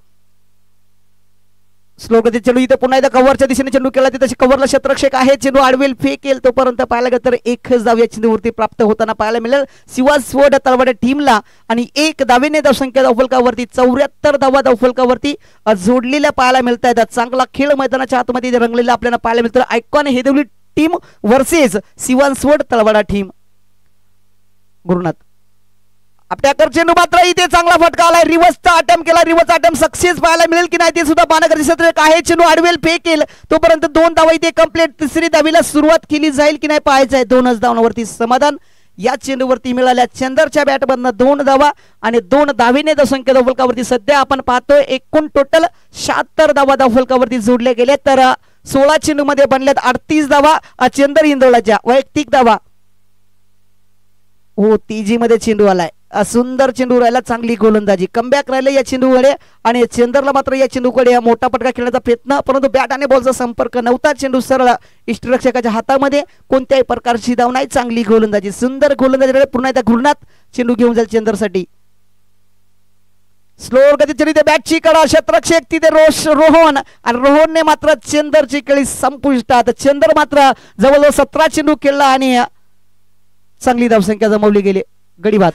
स्लो गती चेंडू इथे पुन्हा एकदा कव्हरच्या दिशेने चेंडू केला. तिथे कव्हरला क्षेत्ररक्षक आहे. चेंडू आडवेल फेकेल तोपर्यंत पाहायला गेलं तर 1च धाव या चेंडूवरती प्राप्त होताना पाहायला मिळेल सिवान स्वट तलवाडा टीमला आणि 1 धावेने धावसंख्या धावफलकावरती 74 धावा धावफलकावरती जोडलेल्या पाहायला मिळत आहेत. चांगला खेळ मैदानाच्या आतमध्ये रंगलेला आपल्याला पाहायला मिळतं. Icon Hedavali team versus Siwan स्वट तलवाडा टीम. गुरुनाथ आपल्या चेंडू मात्र इथे चांगला फटका आलाय. रिव्हर्सचा अटेम्प्ट केला. रिव्हर्स अटेम्प्ट सक्सेस पाहायला मिळेल की नाही ते सुद्धा पाहणं गरजेचं आहे. चेंडू आडवेल फेकेल तोपर्यंत 2 धावा इथे कंप्लीट. तिसरी धावीला सुरुवात केली जाईल की नाही पाहायचं आहे. 2च धावांवरती समाधान या चेंडूवरती मिळाल्या. चंदरच्या बॅटमधनं 2 धावा आणि 2 धावेने धावसंख्या धावफलकावरती सध्या आपण पाहतोय एकूण टोटल 76 धावा धावफलकावरती जोडले गेले. तर 16 चेंडू मध्ये बनल्यात 38 धावा. चंदर हिंदोळाच्या वैयक्तिक धावा हो तेजी मध्ये चेंडू आलाय. सुंदर चेंडू राहिला. चांगली गोलंदाजी कमबॅक राहिले या चेंडूकडे आणि चेंदरला मात्र या चेंडूकडे मोठा फटका खेळण्याचा प्रयत्न परंतु बॅट आणि बॉलचा संपर्क नव्हता. चेंडू सरळ इष्टरक्षकाच्या हातामध्ये. कोणत्याही प्रकारची धाव नाही. चांगली गोलंदाजी सुंदर गोलंदाजी. पुन्हा एकदा गुरुनाथ चेंडू घेऊन जाईल चेंदरसाठी. स्लोअर गती चेंडू बॅटची कडा क्षेत्ररक्षक तिथे रोहन आणि रोहनने मात्र चेंदरची खेळी संपुष्टात. चेंदर मात्र जवळजवळ 17 चेंडू खेळला आणि चांगली धावसंख्या जमवली गेली. गडी बाद.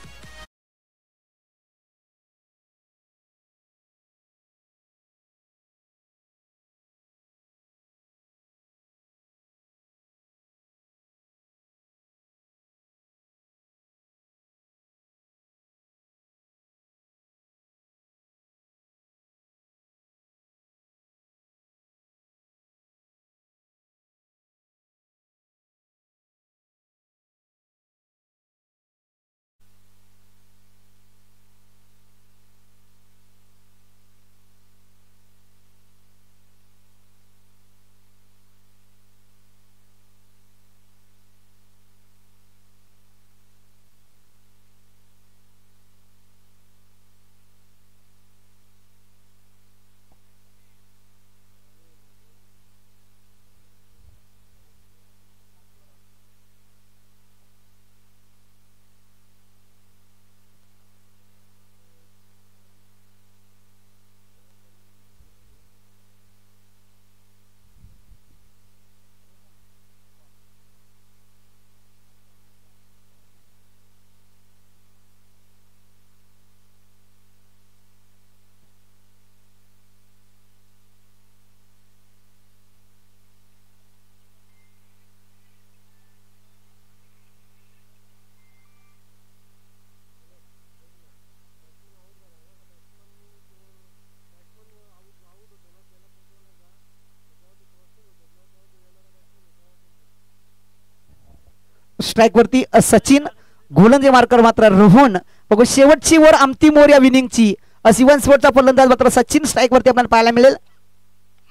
स्ट्राईक वरती सचिन, गोलंदाजी मार्कर मात्र रोहन. बघू शेवटची ओव्हर अंतिम ओव्हर या विनिंगची. सिवन स्पोर्टचा फलंदाज मात्र सचिन स्ट्राईक वरती आपल्याला पाहायला मिळेल.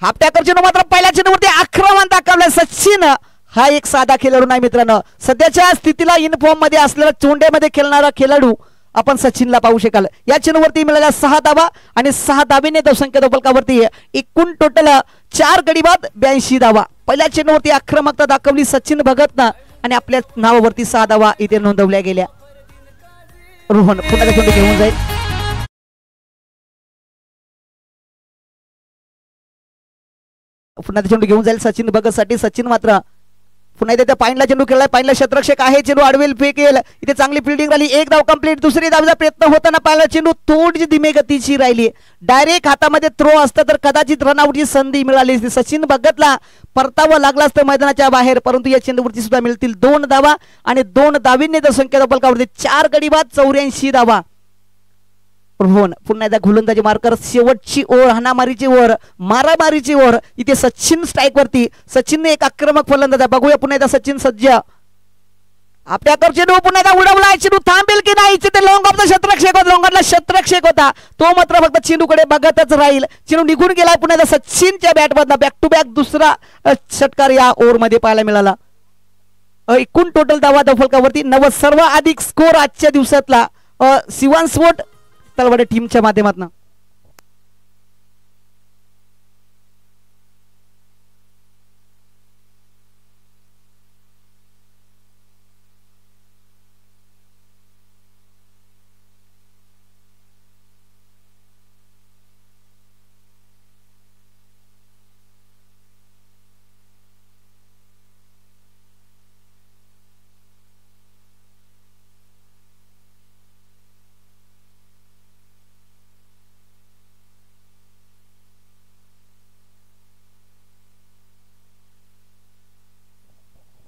हाफ टॅकर चेंडू मात्र पहिल्या चेंडूवरती आक्रमण दाखवलं सचिन. हा एक साधा खेळाडू नाही मित्रांनो, सध्याच्या स्थितीला इन फॉर्म मध्ये असलेला चोंड्यामध्ये खेळणारा खेळाडू आपण सचिनला पाहू शकाल. या चेंडूवरती मिळाला 6 धावा आणि 6 धाबेने धावसंख्या फलकावरती एकूण टोटल 4 गडी बाद 82 धावा. पहिल्या चेंडूवरती आक्रमकता दाखवली सचिन भगतनं आणि आपल्या नावावरती 6 धावा इथे नोंदवल्या गेल्या. रोहन पुन्हा चेंडू घेऊन जाईल. पुन्हा चेंडू घेऊन जाईल सचिन भगतसाठी. सचिन मात्र पुन्हा इथे पाईनला चेंडू खेळलाय. पाईनला क्षेत्ररक्षक आहे, चेंडू आडवेल फेकेल. इथे चांगली फिल्डिंग राहिली. एक धाव कंप्लीट. दुसरी धावेचा प्रयत्न होताना पाहिला चेंडू थोडीशी धीमे गतीची राहिली. डायरेक्ट हातामध्ये थ्रो असतं तर कदाचित रनआउटची संधी मिळाली असती. सचिन भगतला परतावं लागला असतं मैदानाच्या बाहेर, परंतु या चेंडूवरती सुद्धा मिळतील 2 धावा आणि 2 धावींनी धावसंख्या फलकावरती 4 गडी बाद 84 धावा. रोहन पुन्हा एकदा गोलंदाजी मार्कर. शेवटची ओव्हर, हाणामारीची ओव्हर, मारामारीची ओव्हर. इथे सचिन स्ट्राईक वरती. सचिनने एक आक्रमक फलंदाज. बघूया पुन्हा एकदा सचिन सज्ज. आपल्या चेंडू पुन्हा एकदा उडवला. चेंडू थांबेल की नाही. ते लॉंग ऑफचा क्षेत्ररक्षक होता, लॉंगॉनला क्षेत्ररक्षक होता, तो मात्र फक्त चेंडूकडे बघतच राहील. चेंडू निघून गेला. पुन्हा एकदा सचिनच्या बॅटमधला बॅक टू बॅक दुसरा षटकार या ओव्हर मध्ये पाहायला मिळाला. एकूण टोटल धावा फलकावरती 90. सर्वाधिक स्कोर आजच्या दिवसातला सिवन स्पोर्ट तलवाडे टीमच्या माध्यमातून.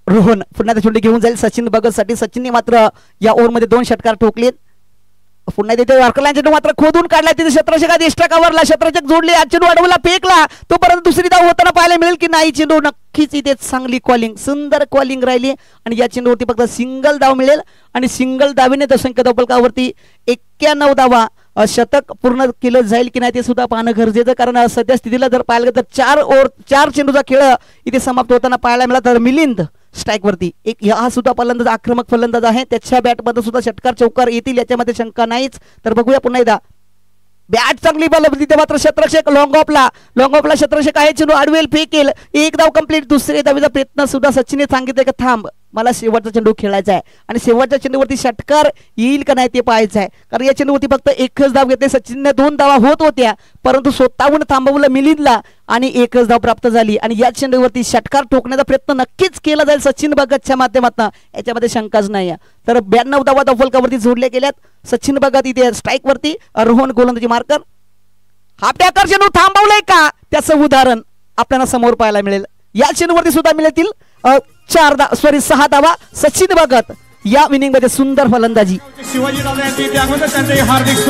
रोहन पुन्हा चेंडू घेऊन जाईल सचिन भगतसाठी. सचिनने मात्र या ओव्हरमध्ये 2 षटकार ठोकलेत. पुन्हा तिथे वारकरला चेंडू मात्र खोदून काढला. तिथे क्षेत्ररक्षकात एक्स्ट्रा कव्हरला, क्षेत्ररक्षक जोडले, चेंडू अडवला, फेकला. तोपर्यंत दुसरी धाव होताना पाहायला मिळेल की नाही. चेंडू नक्कीच इथे चांगली कॉलिंग, सुंदर कॉलिंग राहिली आणि या चेंडूवरती फक्त सिंगल धाव मिळेल आणि सिंगल धावेने धावसंख्या फलकावरती 91 धावा. शतक पूर्ण केलं जाईल की नाही ते सुद्धा पाहणं गरजेचं, कारण सध्या स्थितीला जर पाहिलं तर 4 चेंडूचा खेळ इथे समाप्त होताना पाहायला मिळाला. तर मिलिंद स्ट्राईक वरती एक हा सुद्धा फलंदाज आक्रमक फलंदाज आहे. त्याच्या बॅटमध्ये सुद्धा षटकार चौकार येतील याच्यामध्ये शंका नाहीच. तर बघूया पुन्हा एकदा बॅट चांगली बॉल तिथे मात्र क्षेत्ररक्षक लॉंग ऑफला क्षेत्ररक्षक आहे. चेंडू आडवेल फेकेल. एक धाव कंप्लीट. दुसरे धावेचा प्रयत्न सुद्धा सचिनने सांगितलं की थांब, मला शेवटचा चेंडू खेळायचा आहे आणि शेवटच्या चेंडूवरती षटकार येईल का नाही ते पाहायचं आहे, कारण या चेंडूवरती फक्त एकच धाव घेतली. सचिनने 2 धावा होत होत्या परंतु स्वतःहून थांबवलं मिलिंदला आणि एकच धाव प्राप्त झाली आणि या चेंडूवरती षटकार ठोकण्याचा प्रयत्न नक्कीच केला जाईल सचिन भगतच्या माध्यमातून, याच्यामध्ये शंकाच नाही. तर 92 धावा फलकावरती जोडल्या गेल्यात. सचिन भगत इथे स्ट्राईक वरती, रोहन गोलंदाजी मार्कर. हा टॅकर चेंडू थांबवलाय का त्याचं उदाहरण आपल्याला समोर पाहायला मिळेल. या चेंडूवरती सुद्धा मिळतील 6 धावा. सचिन भगत या विनिंग मध्ये सुंदर फलंदाजी. शिवाजी हार्दिक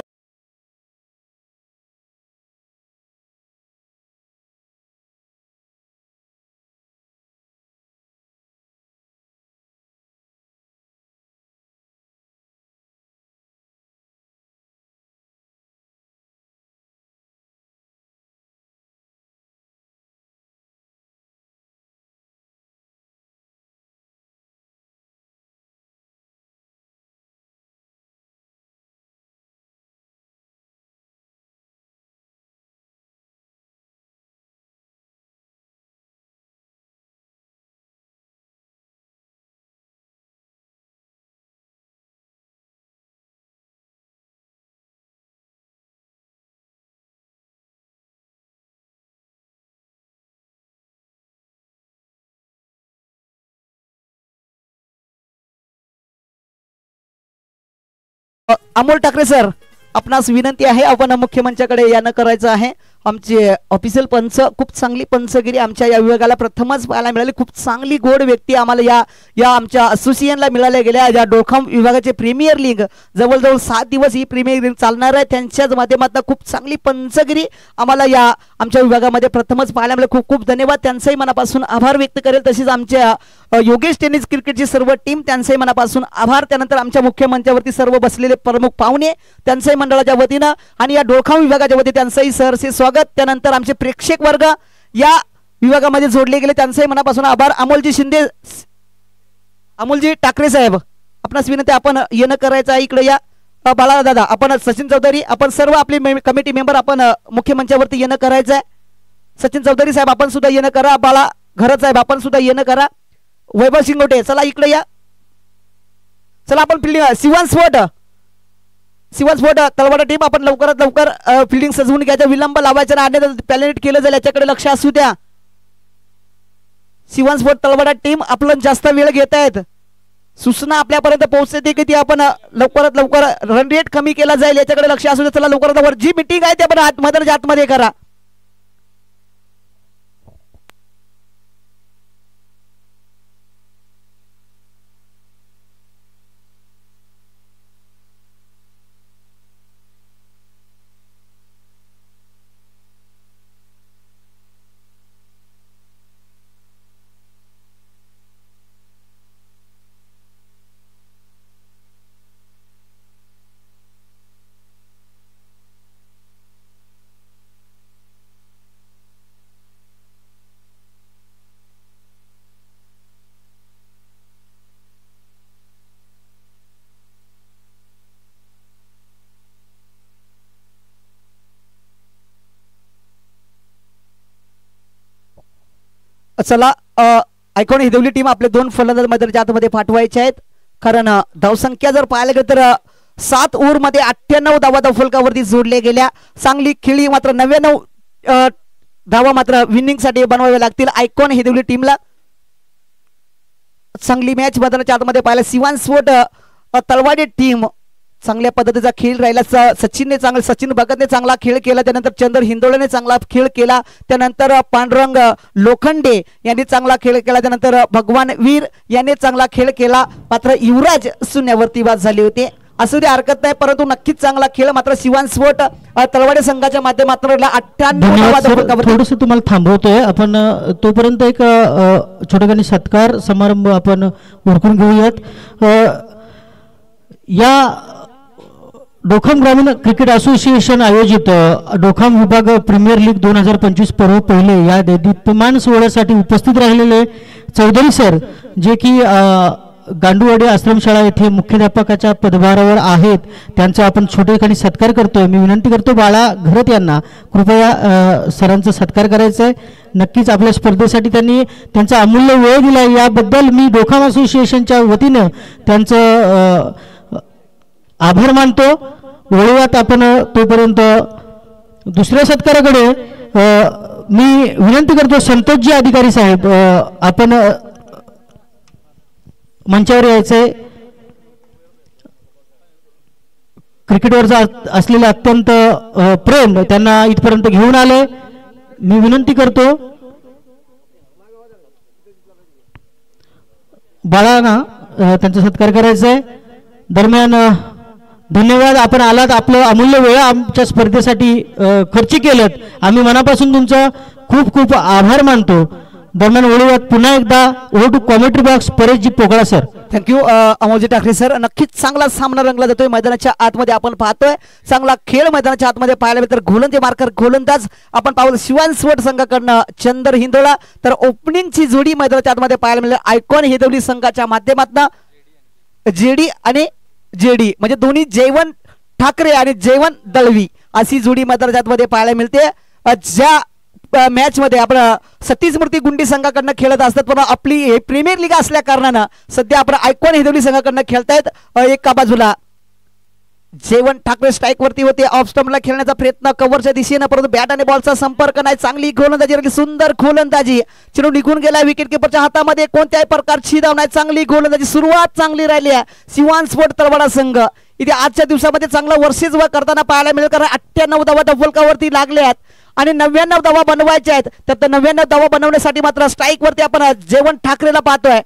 अमोल ठाकरे सर, आपणास विनंती आहे, आपण मुख्य मंचाकडे यानं करायचं आहे. आमचे ऑफिशियल पंच, खूप चांगली पंचगिरी आमच्या या विभागाला प्रथमच पाहायला मिळाली. खूप चांगली गोड व्यक्ती आम्हाला या आमच्या असोसिएशनला मिळाल्या गेल्या. या डोळखाम विभागाचे प्रीमियर लीग जवळजवळ 7 दिवस ही प्रीमियर लीग चालणार आहे. त्यांच्याच माध्यमातून खूप चांगली पंचगिरी आम्हाला या आमच्या विभागामध्ये प्रथमच पाहायला मिळाली. खूप खूप धन्यवाद. त्यांचंही मनापासून आभार व्यक्त करेल. तसेच आमच्या योगेश टेनिस क्रिकेटची सर्व टीम, त्यांचंही मनापासून आभार. त्यानंतर आमच्या मुख्य मंचावरती सर्व बसलेले प्रमुख पाहुणे, त्यांचंही मंडळाच्या वतीनं आणि या डोळखाम विभागाच्या वतीने त्यांचंही सहर्षे स्वागत. त्यानंतर आमचे प्रेक्षक वर्ग या विभागामध्ये जोडले गेले, त्यांचंही मनापासून आभार. अमोलजी शिंदे, अमोलजी ठाकरे साहेब, आपणास विनंती, आपण येणं करायचं आहे इकडे या. बाळा दादा, आपण सचिन चौधरी, आपण सर्व आपली कमिटी मेंबर आपण मुख्य मंचावरती येणं करायचं आहे. सचिन चौधरी साहेब, आपण सुद्धा येणं करा. बाळा घरत साहेब, आपण सुद्धा येणं करा. वैभव शिंगोटे, चला इकडे या. चला आपण फिल्डिंग शिवस्फोट तलवाडा टीम, आपण लवकरात लवकर फिल्डिंग सजवून घ्यायचं. विलंब लावायचा आणि पॅलेट केलं जाईल याच्याकडे लक्ष असू द्या. शिवस्फोट तलवाडा टीम आपलं जास्त वेळ घेत आहेत. सूचना आपल्यापर्यंत पोहोचते की ती आपण लवकरात लवकर रन रेट कमी केला जाईल याच्याकडे लक्ष असू द्या. चला लवकरात लवकर जी मीटिंग आहे ते आपण आतमध्ये करा. चला आयकॉन हिदवली टीम आपले 2 फलंदाज मैदानाच्या आतमध्ये पाठवायचे आहेत. कारण धावसंख्या जर पाहायला गेलं तर 7 ओव्हर मध्ये 98 धावा धावफलकावरती जोडल्या गेल्या. चांगली खेळी, मात्र 99 धावा मात्र विनिंग साठी बनवाव्या लागतील आयकॉन हिदवली टीमला. चांगली मॅच मैदानाच्या आतमध्ये पाहायला. शिवस्फोट तलवाडे टीम चांगल्या पद्धतीचा खेळ राहिला. सचिन भगतने चांगला खेळ केला. त्यानंतर चंद्र हिंदोळेने चांगला खेळ केला. त्यानंतर पांडुरंग लोखंडे यांनी चांगला खेळ केला. त्यानंतर भगवान वीर यांनी चांगला खेळ केला. मात्र युवराज शून्यावरती बाद झाले होते. असू दे, हरकत नाही, परंतु नक्कीच चांगला खेळ. मात्र शिवस्फोट तलवाडे संघाच्या माध्यमातून 98 थोडस तुम्हाला थांबवतोय आपण. तोपर्यंत एक छोटेखानी सत्कार समारंभ आपण उरकून घेऊयात. या डोखाम ग्रामीण क्रिकेट असोसिएशन आयोजित डोखाम विभाग प्रीमियर लीग 2025 पर्व पहिले या दीप्यमान सोहळ्यासाठी उपस्थित राहिलेले चौधरी सर, जे की गांडूवाडी आश्रमशाळा येथे मुख्याध्यापकाच्या पदभारावर आहेत, त्यांचा आपण छोटेखानी सत्कार करतोय. मी विनंती करतो बाळा घरत यांना कृपया सरांचा सत्कार करायचा आहे. नक्कीच आपल्या स्पर्धेसाठी त्यांनी त्यांचा अमूल्य वेळ दिला, याबद्दल मी डोखाम असोसिएशनच्या वतीनं त्यांचं आभार मानतो. वळूयात आपण तोपर्यंत दुसऱ्या सत्काराकडे. मी विनंती करतो संतोषजी अधिकारी साहेब, आपण मंचावर यायचंय. क्रिकेटवरचा असलेलं अत्यंत प्रेम त्यांना इथपर्यंत घेऊन आले. मी विनंती करतो बाळांना त्यांचा सत्कार करायचा आहे. दरम्यान धन्यवाद, आपण आलात, आपलं अमूल्य वेळ आमच्या स्पर्धेसाठी खर्ची केलं. आम्ही मनापासून तुमचं खूप खूप आभार मानतो. दरम्यान वळूयात पुन्हा एकदा over to commentary box Pareshji Pokla sir. Thank you Amolji Thackeray sir. नक्कीच चांगला सामना रंगला जातोय मैदानाच्या आतमध्ये. आपण पाहतोय चांगला खेळ मैदानाच्या आतमध्ये पाहायला मिळतो. गोलंदाज मार्कर गोलंदाज आपण पाहू शिवस्फोट संघाकडनं चंद्र हिंदोळा, तर ओपनिंगची जोडी मैदानाच्या आतमध्ये पाहायला मिळेल आयकॉन हिदवली संघाच्या माध्यमातून जेडी आणि जेडी, म्हणजे दोन्ही जयवंत ठाकरे आणि जयवंत दळवी अशी जोडी मैदानाच्या आतमध्ये पाहायला मिळते. ज्या मॅच मध्ये आपण सतीश मूर्ती गुंडी संघाकडनं खेळत असतात, पण आपली प्रीमियर लीग असल्या कारणानं सध्या आपण आयकॉन हिदवली संघाकडनं खेळतायत. एका बाजूला जयवंत ठाकरे स्ट्राईक वरती होते, ऑफ स्टंपला खेळण्याचा प्रयत्न कव्हरच्या दिशेनं, परंतु बॅट आणि बॉलचा संपर्क नाही. चांगली गोलंदाजी, सुंदर गोलंदाजी, चेंडू निघून गेला विकेट किपरच्या हातामध्ये. कोणत्याही प्रकारची धाव नाही. चांगली गोलंदाजी, सुरुवात चांगली राहिली आहे शिवस्फोट तलवाडा संघ. इथे आजच्या दिवसामध्ये चांगला वर्षेजवळ करताना पाहायला मिळेल, कारण 98 धावा फलकावरती लागल्यात आणि 99 धावा बनवायच्या आहेत. तर 99 धावा बनवण्यासाठी मात्र स्ट्राईक वरती आपण जयवंत ठाकरेला पाहतोय.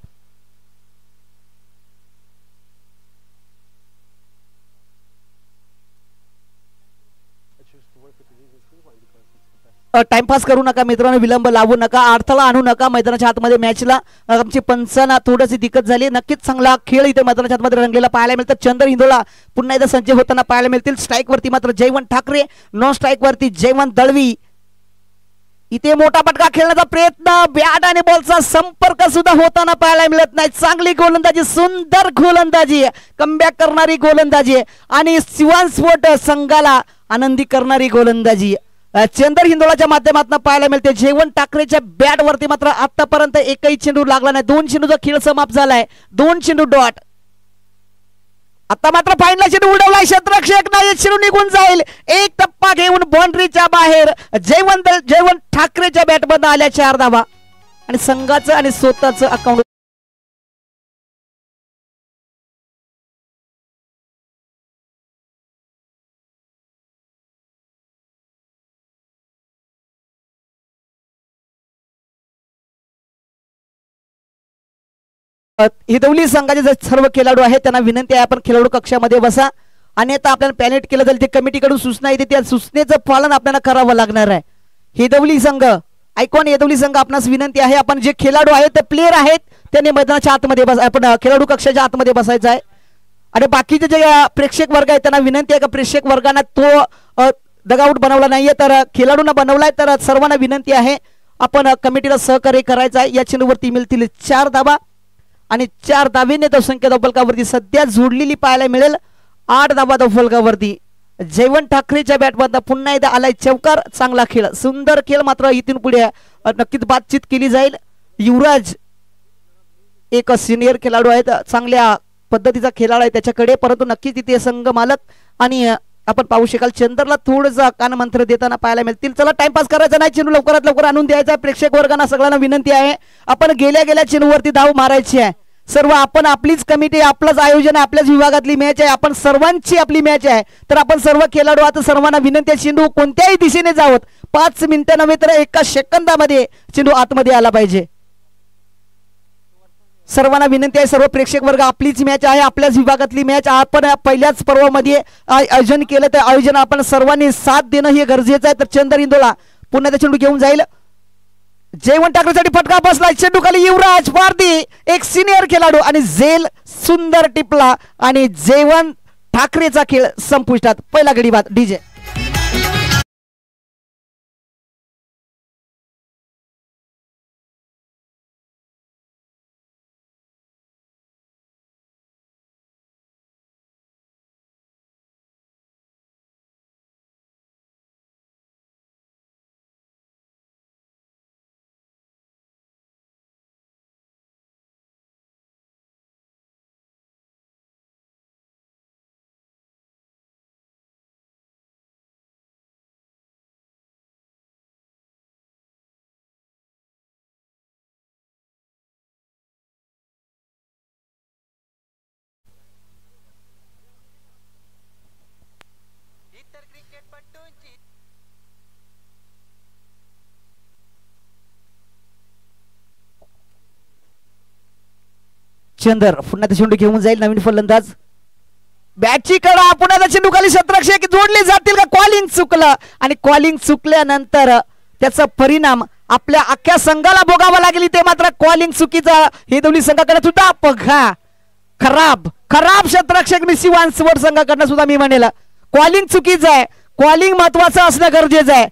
टाइमपास करू नका मित्रांनो, विलंब लावू नका, अडथळा आणू नका मैदानाच्या आतमध्ये मॅचला. आमची पंचांना थोडीशी दिक्कत झाली. नक्कीच चांगला खेळ इथे मैदानाच्या आतमध्ये रंगलेला पाहायला मिळतं. चंदर हिंदोळा पुन्हा एकदा संजय होताना पाहायला मिळतील. स्ट्राईक वरती मात्र जयवंत ठाकरे, नॉन स्ट्राईक वरती जयवंत दळवी. इथे मोठा फटका खेळण्याचा प्रयत्न, बॅट आणि बॉलचा संपर्क सुद्धा होताना पाहायला मिळत नाही. चांगली गोलंदाजी, सुंदर गोलंदाजी, कमबॅक करणारी गोलंदाजी आणि शिवांस्फोट संघाला आनंदी करणारी गोलंदाजी चंदर हिंदोळाच्या माध्यमातून पाहायला मिळते. जयवंत ठाकरेच्या बॅट वरती मात्र आतापर्यंत एकही चेंडू लागला नाही. 2 चेंडूचा खेळ समाप्त झालाय. 2 चेंडू डॉट. आता मात्र फाईनल चेंडू उडवलाय क्षेत्ररक्षक नाही, चेंडू निघून जाईल. एक टप्पा घेऊन बाउंड्रीच्या बाहेर जयवंत ठाकरेच्या बॅट मध्ये आल्या 4 धावा आणि संघाचं आणि स्वतःचं अकाउंट. हिदवली संघाचे जे सर्व खेळाडू आहेत त्यांना विनंती आहे आपण खेळाडू कक्षामध्ये बसा. आणि आता आपल्याला पॅलेट केलं जाईल, ते कमिटीकडून सूचना येते, त्या सूचनेचं पालन आपल्याला करावं लागणार आहे. हिदवली संघ आयकॉन हिदवली संघ आपणास विनंती आहे, आपण जे खेळाडू आहेत ते प्लेयर आहेत त्यांनी मैदानाच्या आतमध्ये बस, आपण खेळाडू कक्षाच्या आतमध्ये बसायचं आहे. आणि बाकीचे जे प्रेक्षक वर्ग आहेत त्यांना विनंती आहे का प्रेक्षक वर्गांना तो डगआउट बनवला नाहीये तर खेळाडूंना बनवलाय, तर सर्वांना विनंती आहे आपण कमिटीला सहकार्य करायचं आहे. या चेंडूवरती मिळतील 4 धावा आणि 4 धावेने धावसंख्या धावफलकावरती सध्या जोडलेली पाहायला मिळेल. 8 धावा धावफलकावरती जयवंत ठाकरेच्या बॅटमधून पुन्हा एकदा आलाय चौकार. चांगला खेळ, सुंदर खेळ, मात्र इथून पुढे नक्कीच बातचीत केली जाईल. युवराज एक सिनियर खेळाडू आहेत, चांगल्या पद्धतीचा खेळाडू आहे त्याच्याकडे, परंतु नक्कीच तिथे संघ मालक आणि आपण पाहू शकाल चंदरला थोडंसं कानमंत्र देताना पाहायला मिळतील. चला टाइमपास करायचा नाही, चेंडू लवकरात लवकर आणून द्यायचा. प्रेक्षक वर्गांना सगळ्यांना विनंती आहे आपण गेल्या चेंडूवरती धाव मारायची आहे. सर्व आपण आपलीच कमिटी, आपलंच आयोजन आहे, आपल्याच विभागातली मॅच आहे, आपण सर्वांची आपली मॅच आहे. तर आपण सर्व खेळाडू आता सर्वांना विनंती आहे चेंडू कोणत्याही दिशेने जावत 5 मिनिटं नव्हे तर 1 सेकंदामध्ये चेंडू आतमध्ये आला पाहिजे. सर्वांना विनंती आहे, सर्व प्रेक्षक वर्ग आपलीच मॅच आहे, आपल्याच विभागातली मॅच आपण पहिल्याच पर्वामध्ये आयोजन केलं, तर आयोजन आपण सर्वांनी साथ देणं हे गरजेचं आहे. तर चंदर इंदोला पुन्हा चेंडू घेऊन जाईल. जयवंत ठाकरेसाठी फटका बसला, चेंडू खाली युवराज पारदी एक सिनियर खेळाडू आणि झेल सुंदर टिपला आणि जयवंत ठाकरेचा खेळ संपुष्टात. पहिला गडी बाद डीजे. चंदर पुन्हा चेंडू घेऊन जाईल. नवीन फलंदाज बॅटची कडा, पुन्हा चेंडू खाली क्षेत्ररक्षक जोडले जातील का? कॉलिंग चुकलं आणि कॉलिंग चुकल्यानंतर त्याचा परिणाम आपल्या अख्ख्या संघाला भोगावा लागेल. ते मात्र कॉलिंग चुकीचा हे दोन्ही संघाकडे सुद्धा बघा खराब क्षेत्ररक्षक निशिवांसवर संघाकडनं सुद्धा मी म्हणेल कॉलिंग चुकीचं आहे. कॉलिंग महत्वाचं असणं गरजेचं आहे.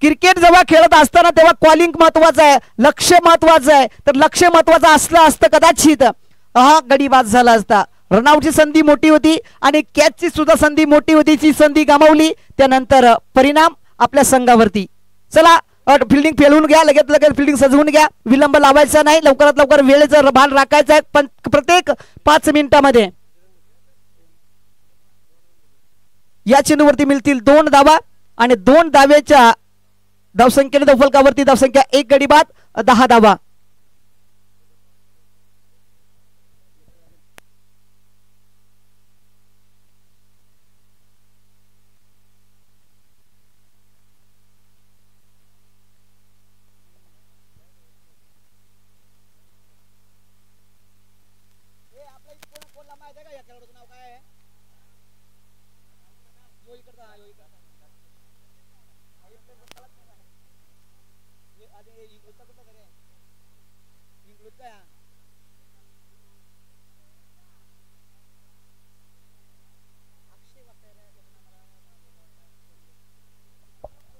क्रिकेट जेव्हा खेळत असताना तेव्हा कॉलिंग महत्वाचं आहे, लक्ष महत्वाचं आहे. तर लक्ष महत्वाचं असतं कदाचित हा गडी बाद झाला असता. रनआउटची संधी मोठी होती आणि कॅचची सुद्धा संधी मोठी होती, ती संधी गमावली. त्यानंतर परिणाम आपल्या संघावरती. चला फिल्डिंग फेलवून घ्या, लगेच फिल्डिंग सजवून घ्या, विलंब लावायचा नाही, लवकरात लवकर वेळेचं भान राखायचं आहे. पण प्रत्येक 5 मिनिटांमध्ये या चेंडूवरती मिळतील 2 धावा आणि 2 धावेच्या धावसंख्येने धावफलकावरती धावसंख्या 1 गडी बाद 10 धावा.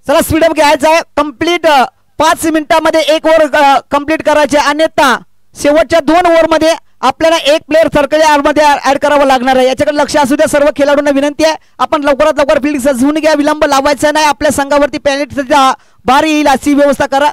चला स्पीडअप घ्यायचा आहे. कंप्लीट 5 मिनिटांमध्ये एक ओव्हर कंप्लीट करायचे, अन्यथा शेवटच्या 2 ओव्हरमध्ये आपल्याला एक प्लेअर सर्कल मध्ये ऍड करावं लागणार आहे. याच्याकडे लक्ष असू द्या. सर्व खेळाडूंना विनंती आहे, आपण लवकरात लवकर फील्ड सजवून घ्या. विलंब लावायचा नाही. आपल्या संघावरती पेनल्टीचा बार येईल अशी व्यवस्था करा.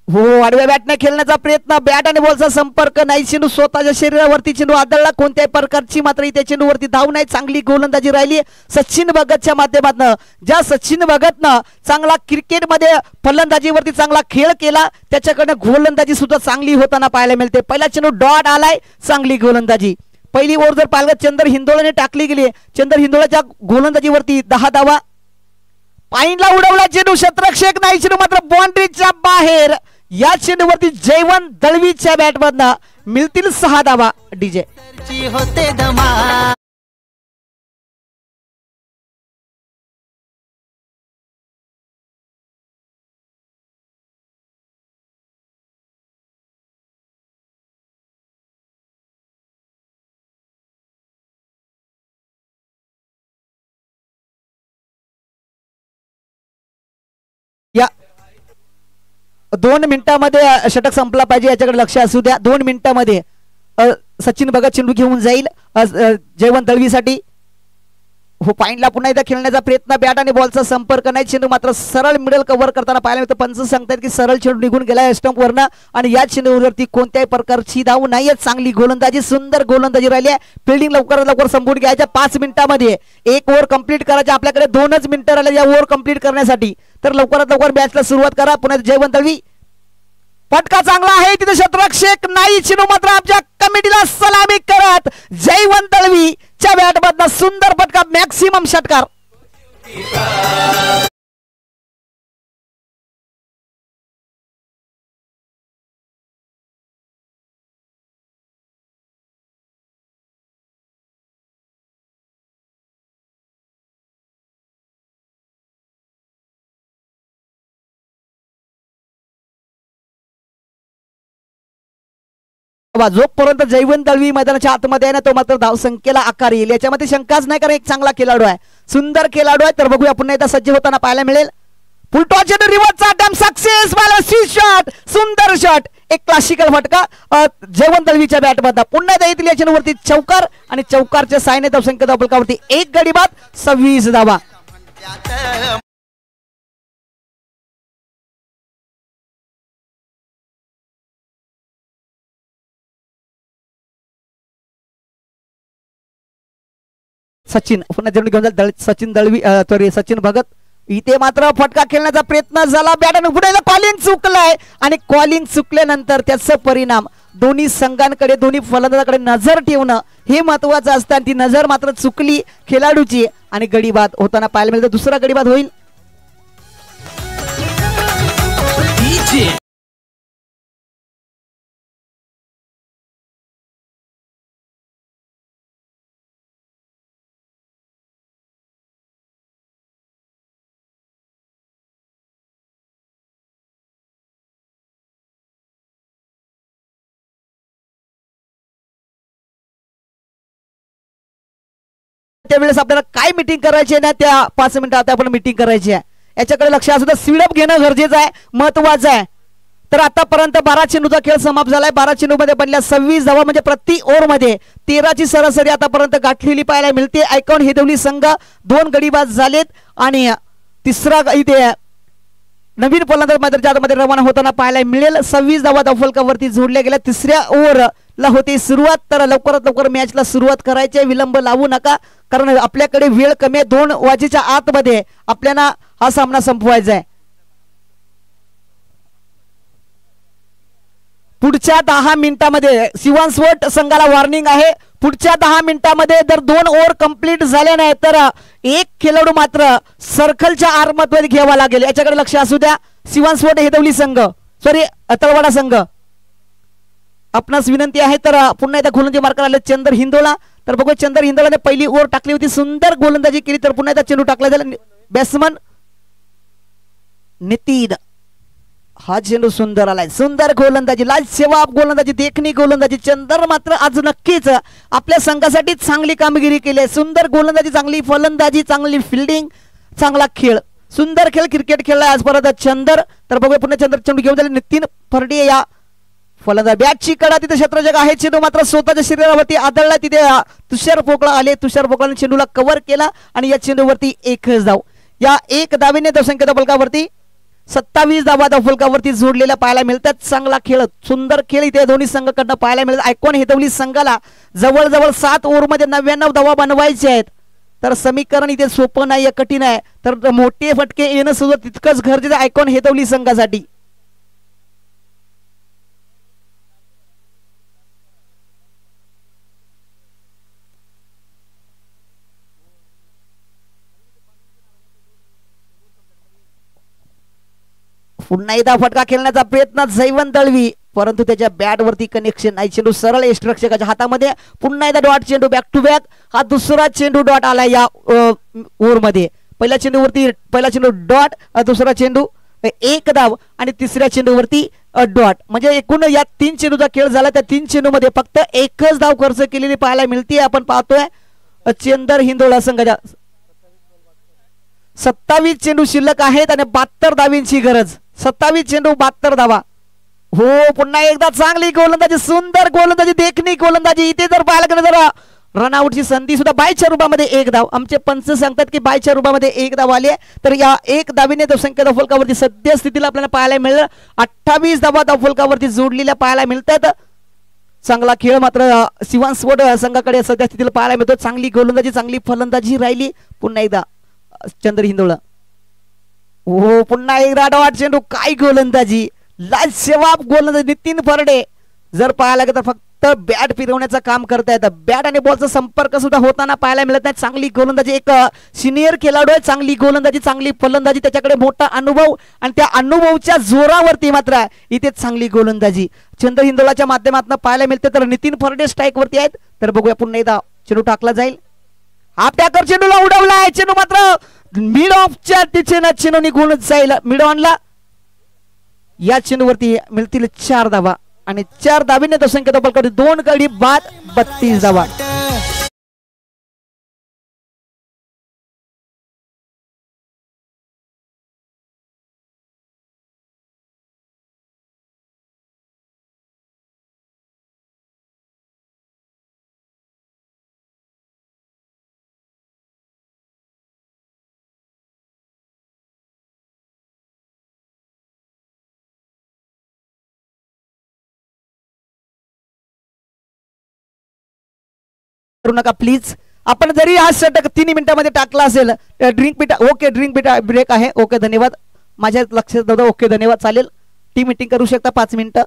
हो, आडव्या बॅटने खेळण्याचा प्रयत्न, बॅट आणि बॉलचा संपर्क नाही. चेंडू स्वतःच्या शरीरावरती चेंडू आदळला. कोणत्याही प्रकारची मात्र इथे चेंडूवरती धाव नाही. चांगली गोलंदाजी राहिली सचिन भगतच्या माध्यमातून. ज्या सचिन भगतनं चांगला क्रिकेटमध्ये फलंदाजीवरती चांगला खेळ केला, त्याच्याकडनं गोलंदाजी सुद्धा चांगली होताना पाहायला मिळते. पहिला चेंडू डॉट आलाय, चांगली गोलंदाजी. पहिली ओव्हर जर पाहिलं चंदर हिंदोळाने टाकली गेली. चंदर हिंदोळाच्या गोलंदाजीवरती 10 धावा. पाईनला उडवला चेंडू, क्षेत्ररक्षक नाही. चेंडू मात्र बाउंड्रीच्या बाहेर. या चेंडूवरती जयवंत दळवीच्या बॅटमधनं मिळतील 6 धावा. डीजे होते धमा. या 2 मिनिटांमध्ये षटक संपला पाहिजे, याच्याकडे लक्ष असू द्या. 2 मिनिटांमध्ये सचिन भगत चेंडू घेऊन जाईल जयवंत दळवीसाठी. हो, पॉइंटला पुन्हा एकदा खेळण्याचा प्रयत्न, बॅट आणि बॉलचा संपर्क नाही. चेंडू मात्र सरळ मिडल कव्हर करताना पाहायला मिळतं. पंच सांगतात की सरळ चेंडू निघून गेला स्टंप वरनं आणि या चेंडूवरती कोणत्याही प्रकारची धाव नाहीये. चांगली गोलंदाजी, सुंदर गोलंदाजी राहिली आहे. फिल्डिंग लवकरात लवकर संपवून घ्यायच्या. 5 मिनिटांमध्ये एक ओव्हर कंप्लीट करायची. आपल्याकडे 2च मिनिटं राहिले या ओव्हर कंप्लीट करण्यासाठी. तर लवकरात लवकर मॅचला सुरुवात करा. पुन्हा जयवंत दळवी, फटका चांगला आहे तिथे, क्षेत्ररक्षक नाही. चेंडू मात्र आमच्या कमिटीला सलामी करत जयवंत दळवीच्या बॅटमधनं सुंदर फटका, मॅक्सिमम षटकार. जोपर्यंत जयवंत दळवी मैदानाच्या आतमध्ये आहे ना, तो मात्र धावसंख्येला आकार येईल याच्यामध्ये शंकाच नाही, कारण एक चांगला खेळाडू आहे, सुंदर खेळाडू आहे. तर बघूया पुन्हा एकदा सज्ज होताना पाहायला मिळेल. फुलटॉस रिव्हर्सचा अटेम्प्ट सक्सेस, स्वीट शॉट, सुंदर शॉट, एक क्लासिकल फटका जयवंत दळवीच्या बॅटमधला. पुन्हा एकदा येतील याच्या वरती चौकार आणि चौकारच्या साहाय्याने धावसंख्या धावफलकावरती 1 गडी बाद, 26 धावा. सचिन पुन्हा जेवढी घेऊन जाईल सचिन दळवी सचिन भगत. इथे मात्र फटका खेळण्याचा प्रयत्न झाला, बॅटन पुढे कॉलिंग चुकलाय आणि कॉलिंग चुकल्यानंतर त्याचा परिणाम दोन्ही संघांकडे, दोन्ही फलंदाजाकडे नजर ठेवणं हे महत्वाचं असतं आणि ती नजर मात्र चुकली खेळाडूची आणि गडी बाद होताना पाहायला मिळतं. दुसरा गडी बाद होईल. त्यावेळेस आपल्याला काय मीटिंग करायची आहे ना, त्या 5 मिनिटात आपण मीटिंग करायची आहे, याच्याकडे लक्ष असू द्या. स्पीडअप घेणं गरजेचं आहे, महत्वाचं आहे. तर आतापर्यंत 12 चेंडूचा खेळ समाप्त झालाय. 12 चेंडूमध्ये बनल्या 26 धावा, म्हणजे प्रति ओव्हर मध्ये 13ची सरासरी आतापर्यंत गाठलेली पाहायला मिळते. ऐकून हेदवली संघ 2 गडी बाद झालेत आणि तिसरा इथे नवीन फलंदाज मैदानामध्ये रवाना होताना पाहायला मिळेल. 26 धावा धावफलकावरती जोडल्या गेल्या. तिसऱ्या ओव्हरला होते सुरुवात. तर लवकरात लवकर मॅचला सुरुवात करायची, विलंब लावू नका, कारण आपल्याकडे वेळ कमी आहे. 2 वाजेच्या आतमध्ये आपल्याला हा सामना संपवायचा आहे. पुढच्या 10 मिनिटांमध्ये शिवांसवट संघाला वॉर्निंग आहे. पुढच्या 10 मिनिटांमध्ये जर 2 ओव्हर कंप्लीट झाले नाही तर एक खेळाडू मात्र सर्कलच्या आर्ममध्ये घ्यावा लागेल, याच्याकडे लक्ष असू द्या. शिवांसवट हेदवली संघ, सॉरी तळवाडा संघ, आपणास विनंती आहे. तर पुन्हा एकदा गोलंदाजी मार्कर आले चंदर हिंदोळा. तर बघू चंदर हिंदोळाने पहिली ओव्हर टाकली होती, सुंदर गोलंदाजी केली, तर पुन्हा एकदा चेंडू टाकला झाला. बॅट्समन नितीन, हा चेंडू सुंदर आलाय, सुंदर गोलंदाजी, लाजवाब गोलंदाजी, देखणी गोलंदाजी. चंदर मात्र आज नक्कीच आपल्या संघासाठी चांगली कामगिरी केली आहे. सुंदर गोलंदाजी, चांगली फलंदाजी, चांगली फिल्डिंग, चांगला खेळ, सुंदर खेळ क्रिकेट खेळलाय आज परत चंदर. तर बघूया पुन्हा चंदर चेंडू घेऊन झाले. नितीन फरडे या फलंदाज, बॅटची कडा तिथे क्षेत्रजग आहे, चेंडू मात्र स्वतःच्या शरीरावरती आदळला. तिथे तुषार पोकळा आले, तुषार पोकळाने चेंडूला कव्हर केला आणि या चेंडूवरती एकच धाव. या एक धावेने धावसंख्या फलकावरती 27 धावा फलकावरती जोडलेल्या पाहायला मिळतात. चांगला खेळ, सुंदर खेळ इथे दोन्ही संघाकडनं पाहायला मिळतात. आयकॉन हेदवली संघाला जवळजवळ 7 ओव्हरमध्ये 99 धावा बनवायचे आहेत. तर समीकरण इथे सोपं नाही, कठीण आहे. तर मोठे फटके येणं सुद्धा तितकंच गरजेचं आहे आयकॉन हेदवली संघासाठी. पुन्हा एकदा फटका खेळण्याचा प्रयत्न जयवंत दळवी, परंतु त्याच्या बॅट वरती कनेक्शन नाही. चेंडू सरळ यष्टिरक्षकाच्या हातामध्ये. पुन्हा एकदा डॉट चेंडू, बॅक टू बॅक. हा दुसरा चेंडू डॉट आला या ओव्हर मध्ये. पहिल्या चेंडूवरती पहिला चेंडू डॉट, दुसरा चेंडू एक धाव आणि तिसऱ्या चेंडूवरती डॉट. म्हणजे एकूण या 3 चेंडूचा खेळ झाला. त्या 3 चेंडू मध्ये फक्त एकच धाव खर्च केलेली पाहायला मिळते. आपण पाहतोय चंदर हिंदोळा संघाच्या 27 चेंडू शिल्लक आहेत आणि 72 धावींची गरज. 27 चेंडू 72 धावा. हो, पुन्हा एकदा चांगली गोलंदाजी, सुंदर गोलंदाजी, देखणी गोलंदाजी. इथे जर पाहायला गेलं तर रनआउटची संधी सुद्धा बायच्या रूपामध्ये एक धाव. आमचे पंच सांगतात की बायच्या रूपामध्ये एक धाव आली आहे. तर या एक धावीने धावसंख्या धावफलकावरती सध्या स्थितीला आपल्याला पाहायला मिळेल 28 धावा धावफलकावरती जोडलेल्या पाहायला मिळतात. चांगला खेळ मात्र सिवांस्फोट संघाकडे सध्या स्थितीला पाहायला मिळतो. चांगली गोलंदाजी, चांगली फलंदाजी राहिली. पुन्हा एकदा चंद्र हिंदोळा. हो, पुन्हा एकदा डॉट चेंडू, काय गोलंदाजी, लाजवाब गोलंदाजी. नितीन फरडे जर पाहायला गेलं तर फक्त बॅट फिरवण्याचं काम करता येतं. बॅट आणि बॉलचा संपर्क सुद्धा होताना पाहायला मिळत नाही. चांगली गोलंदाजी, एक सिनियर खेळाडू आहे. चांगली गोलंदाजी, चांगली फलंदाजी, त्याच्याकडे मोठा अनुभव आणि त्या अनुभवाच्या जोरावरती मात्र इथे चांगली गोलंदाजी चंद्र हिंदोळाच्या माध्यमातून पाहायला मिळते. तर नितीन फरडे स्ट्राईक वरती आहेत. तर बघूया पुन्हा एकदा चेंडू टाकला जाईल. हा टॅकर चेंडूला उडवलाय. चेंडू मात्र मिड ऑफच्या दिशेने चेंडू निघून जाईल मिड ऑनला. या चेंडूवरती मिळतील 4 धावा आणि 4 धावीने धावसंख्या धावफलकावरती 2 गडी बाद 32 धावा. करू नका प्लीज. आपण जरी हा षटक 3 मिनिटांमध्ये टाकला असेल, ड्रिंक ओके, ड्रिंक ब्रेक आहे. ओके, धन्यवाद. माझ्या लक्षात नव्हतं. ओके, धन्यवाद. चालेल, टीम मीटिंग करू शकता 5 मिनिटं.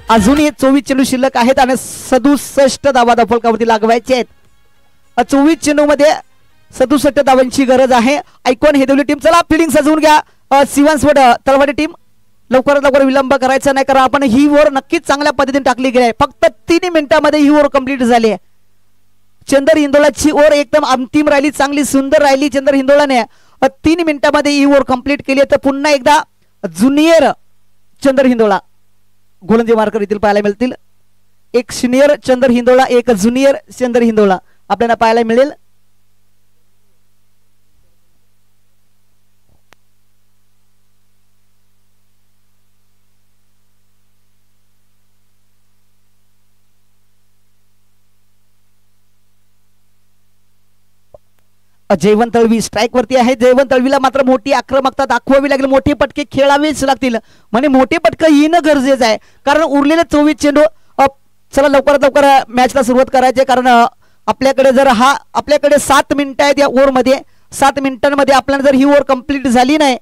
अजूनही 24 चेंडू शिल्लक आहेत आणि 67 धावा धावफलकावरती लागवायचे आहेत. 24 चेंडू मध्ये 67 धावांची गरज आहे. आयकॉन हेदवली टीम, चला फिल्डिंग सजवून घ्या. सिवांस्फोट तलवाडी टीम, लवकरात लवकर विलंब करायचा नाही, कारण आपण ही ओव्हर नक्कीच चांगल्या पद्धतीने टाकली गेली आहे. फक्त 3 मिनिटांमध्ये ही ओव्हर कंप्लीट झाली आहे. चंदर हिंदोळाची ओव्हर एकदम अंतिम राहिली, चांगली सुंदर राहिली. चंदर हिंदोळाने 3 मिनिटांमध्ये ही ओव्हर कंप्लीट केली. तर पुन्हा एकदा ज्युनियर चंदर हिंदोळा गोलंदाजी मार्कर येथील पाहायला मिळतील. एक सिनियर चंदर हिंदोळा, एक ज्युनियर चंदर हिंदोळा आपल्याला पाहायला मिळेल. जयवंत तळवी स्ट्राईक वरती आहे. जयवंत तळवीला मात्र मोठी आक्रमकता दाखवावी लागेल, मोठे पटके खेळावेच लागतील. म्हणजे मोठे पटके येणं गरजेचं आहे, कारण उरलेले 24 चेंडू. चला लवकरात लवकर मॅचला सुरुवात करायची, कारण आपल्याकडे जर आपल्याकडे 7 मिनिटं आहेत या ओव्हरमध्ये. 7 मिनिटांमध्ये आपल्याला जर ही ओव्हर कंप्लीट झाली नाही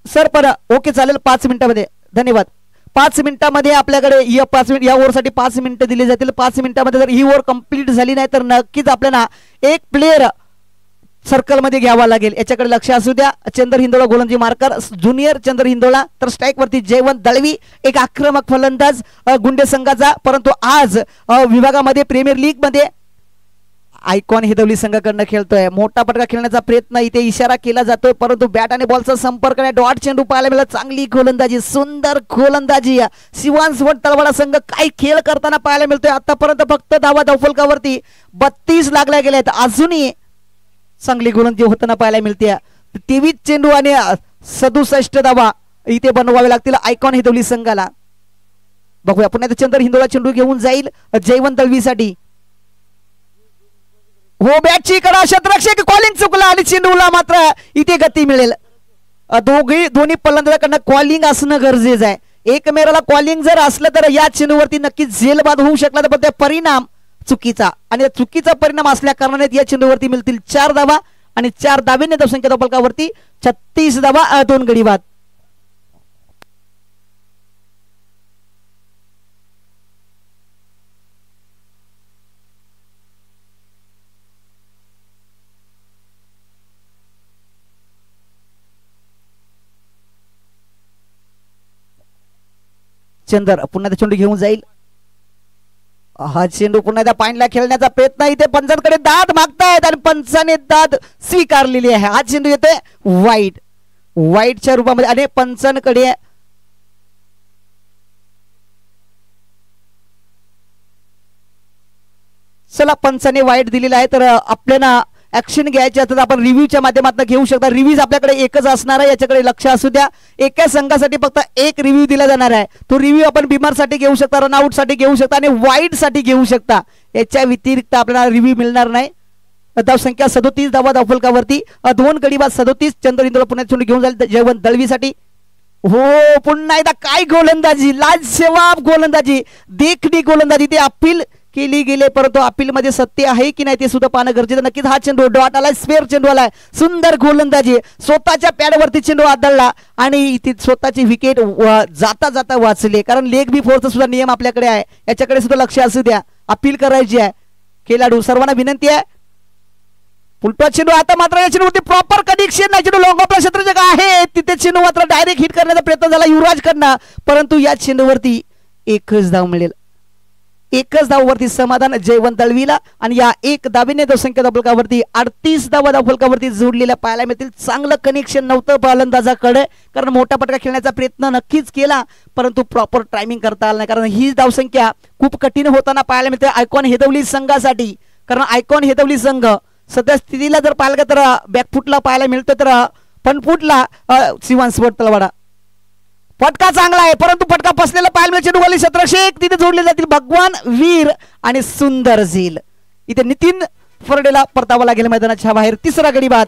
सर, पण ओके चालेल 5 मिनिटांमध्ये. धन्यवाद. 5 मिनिटांमध्ये आपल्याकडे या 5 मिनिट या ओव्हरसाठी 5 मिनिटं दिली जातील. 5 मिनिटांमध्ये जर ही ओव्हर कंप्लीट झाली नाही तर नक्कीच आपल्याला एक प्लेअर सर्कलमध्ये घ्यावा लागेल, याच्याकडे लक्ष असू द्या. चंदर हिंदोळा गोलंदाजी मार्कर ज्युनियर चंदर हिंदोळा. तर स्ट्राईक वरती जयवंत दळवी, एक आक्रमक फलंदाज गुंडे संघाचा. परंतु आज विभागामध्ये प्रीमियर लीग मध्ये आयकॉन हिदवली संघाकडनं खेळतोय. मोठा पटका खेळण्याचा प्रयत्न इथे इशारा केला जातोय, परंतु बॅट आणि बॉलचा संपर्क नाही. डॉट चेंडू पाहायला मिळाला. चांगली गोलंदाजी, सुंदर गोलंदाजी. शिवांश वट तलवाडा संघ काय खेळ करताना पाहायला मिळतोय. आतापर्यंत फक्त धावा धावफलकावरती 32 लागल्या गेल्या आहेत. अजूनही चांगली गोलंदाजी होताना पाहायला मिळते. 23 चेंडू आणि 67 धावा इथे बनवावे लागतील आयकॉन हिदवली संघाला. बघूया पुन्हा चंदर हिंदोळा चेंडू घेऊन जाईल जयवंत दळवीसाठी. हो बॅटची कडा, क्षेत्ररक्षक कॉलिंग चुकला आणि चेंडूला मात्र इथे गती मिळेल. दोन्ही फलंदाजांकडनं कॉलिंग असणं गरजेचं आहे. एकमेकाला कॉलिंग जर असलं तर या चेंडूवरती नक्कीच झेलबाद होऊ शकला, तर त्या परिणाम चुकीचा, आणि चुकीचा परिणाम असल्या कारणाने या चेंडूवरती मिळतील 4 धावा आणि 4 धावेने धावसंख्या फलकावरती 36 धावा 2 गडी बाद. चंदर पुन्हा चेंडू घेऊन जाईल. हा चेंडू पुन्हा त्या पाईनला खेळण्याचा प्रयत्न. इथे पंचांकडे दाद मागतायत आणि पंचाने दाद स्वीकारलेली आहे. हा चेंडू येतोय वाईटच्या रूपामध्ये आणि पंचांकडे चला पंचाने वाईट दिलेला आहे. तर आपल्याला ऍक्शन घ्यायची तर आपण रिव्ह्यूच्या माध्यमातून घेऊ शकता. रिव्ह्यूज आपल्याकडे एकच असणार आहे, याच्याकडे लक्ष असू द्या. एका संघासाठी फक्त एक रिव्ह्यू दिला जाणार आहे. तो रिव्ह्यू आपण बिमार साठी घेऊ शकता, रनआउट साठी घेऊ शकता आणि वाईट साठी घेऊ शकता. याच्या व्यतिरिक्त आपल्याला रिव्ह्यू मिळणार नाही. धावसंख्या 37 धावा धावफलकावरती 2 गडी बाद 37. चंदर हिंदोळा पुन्हा चेंडू घेऊन जाईल जयवंत दळवीसाठी. हो पुन्हा एकदा काय गोलंदाजी, लाजवाब गोलंदाजी, देखणी गोलंदाजी. ते अपील केली गेले, परंतु अपील मध्ये सत्य आहे की नाही ते सुद्धा पाहणं गरजेचं. नक्कीच हा चेंडू डॉट आलाय, स्पेअर चेंडू आलाय. सुंदर गोलंदाजी, स्वतःच्या पॅडवरती चेंडू आदळला आणि इथे स्वतःची विकेट जाता जाता वाचले. कारण लेग बी फोर्सचा सुद्धा नियम आपल्याकडे आहे, याच्याकडे सुद्धा लक्ष असू द्या. अपील करायची आहे खेळाडू सर्वांना विनंती आहे. उलटा चेंडू आता मात्र या चेंडूवरती प्रॉपर कनेक्शन नाही. चेंडू लॉंग ऑफला क्षेत्ररक्षक आहे तिथे चेंडू मात्र डायरेक्ट हिट करण्याचा प्रयत्न झाला युवराज कडनं, परंतु या चेंडूवरती एकच धाव मिळेल. एकच धाववरती समाधान जयवंत दळवीला आणि या 1 धावेने धावसंख्या धावफलकावरती 38 धावा धावफलकावरती जोडलेल्या पाहायला मिळतील. चांगलं कनेक्शन नव्हतं फलंदाजाकडे, कारण मोठा पटका खेळण्याचा प्रयत्न नक्कीच केला, परंतु प्रॉपर टायमिंग करता आला नाही. कारण ही धावसंख्या खूप कठीण होताना पाहायला मिळते आयकॉन हिदवली संघासाठी. कारण आयकॉन हिदवली संघ सध्या स्थितीला जर पाहिलं तर बॅकफुटला पाहायला मिळतं, तर फ्रंटफुटला शिवांश वट तलवाडा. फटका चांगला आहे, परंतु फटका फसलेला पाहायला मिळेल. चेंडूवाली क्षेत्ररक्षक तिथे जोडले जातील भगवान वीर आणि सुंदर झील. इथे नितीन फरडेला परतावा लागेल मैदानाच्या बाहेर. 3रा गडी बाद.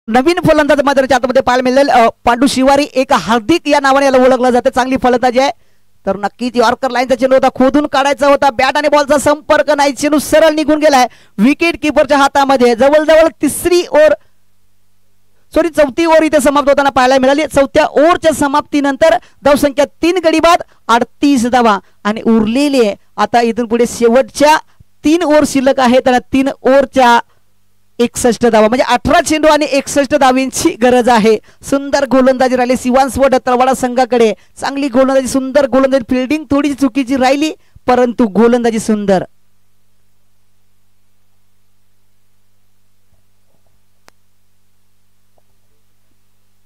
नवीन फलंदाज मैदानाच्या आतमध्ये पाहायला मिळेल पांडू शिवारी, एक हार्दिक या नावाने याला ओळखलं जाते. चांगली फलंदाजी आहे. तर नक्कीच यॉर्कर लाईनचा चेंडू होता, खोदून काढायचा होता. बॅट आणि बॉलचा संपर्क नाही, चेंडू सरळ निघून गेलाय विकेट किपरच्या हातामध्ये. जवळजवळ 4थी ओव्हर इथे समाप्त होताना पाहायला मिळाली. 4थ्या ओव्हरच्या समाप्तीनंतर धावसंख्या 3 गडी बाद 38 धावा आणि उरलेले आता इथून पुढे शेवटच्या 3 ओव्हर शिल्लक आहेत. आणि 3 ओव्हरच्या 61 धावा म्हणजे 18 चेंडू आणि 61 धावांची गरज आहे. सुंदर गोलंदाजी राहिली सिवांसवड तळवाडा संघाकडे. चांगली गोलंदाजी, सुंदर गोलंदाजी. फिल्डिंग थोडी चुकीची राहिली परंतु गोलंदाजी सुंदर.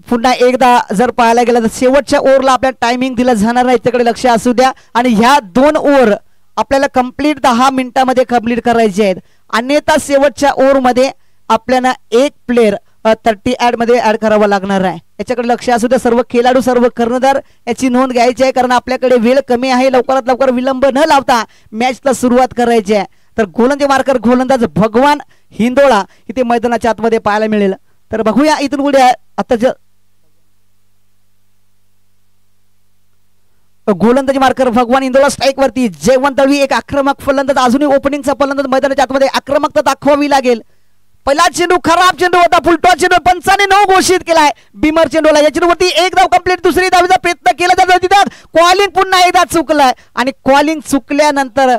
पुन्हा एकदा जर पाहायला गेलं तर शेवटच्या ओव्हरला आपल्याला टायमिंग दिला जाणार नाही, त्याकडे लक्ष असू द्या. आणि ह्या 2 ओव्हर आपल्याला कंप्लीट 10 मिनिटांमध्ये कंप्लीट करायचे आहेत. अन्यथा शेवटच्या ओव्हरमध्ये आपल्याला एक प्लेअर 30 ऍड मध्ये ऍड करावा लागणार आहे. याच्याकडे लक्ष असू द्या सर्व खेळाडू, सर्व कर्णधार याची नोंद घ्यायची आहे, कारण आपल्याकडे वेळ कमी आहे. लवकरात लवकर विलंब न लावता मॅचला सुरुवात करायची आहे. तर गोलंदाजी मार्कर गोलंदाज भगवान हिंदोळा इथे मैदानाच्या आतमध्ये पाहायला मिळेल. तर बघूया इथून पुढे आता गोलंदाजी मार्कर भगवान इंदोला स्ट्राईक वरती. जयवंत दळवी एक आक्रमक फलंदाज, अजूनही ओपनिंगचा फलंदाज मैदानाच्या आतमध्ये आक्रमकता दाखवावी लागेल. पहिला चेंडू खराब चेंडू होता, फुलटॉस चेंडू पंचाने 9 घोषित केलाय बिमर चेंडूला. या चेंडूवरती एक धाव कंप्लीट, दुसरी धावीचा प्रयत्न केला जातो तिथं कॉलिंग पुन्हा एकदा चुकलाय आणि कॉलिंग चुकल्यानंतर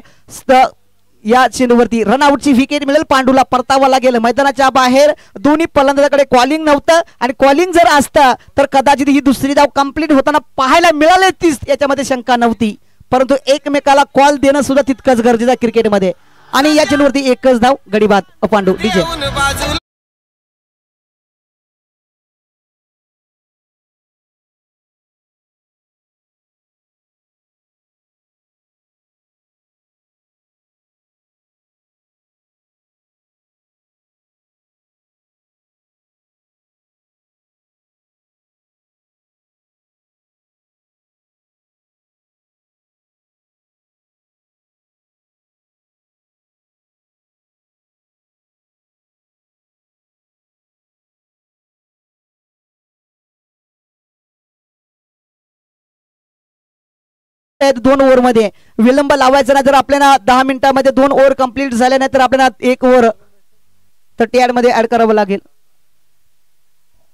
या चेंडूवरती रनआउटची विकेट मिळेल. पांडूला परतावा लागेल. मैदानाच्या बाहेर दोन्ही फलंदाजाकडे कॉलिंग नव्हतं आणि कॉलिंग जर असतं तर कदाचित ही दुसरी धाव कंप्लीट होताना पाहायला मिळाले तीच, याच्यामध्ये शंका नव्हती. परंतु एकमेकाला कॉल देणं सुद्धा तितकंच गरजेचं आहे क्रिकेटमध्ये. आणि या चेंडूवरती एकच धाव गडीबाद. पांडू डीजे आहेत 2 ओव्हर मध्ये. विलंब लावायचा नाही. जर आपल्याला 10 मिनिटांमध्ये 2 ओव्हर कंप्लीट झाले नाही तर आपल्याला 1 ओव्हर 30 ऍड मध्ये ऍड करावं लागेल.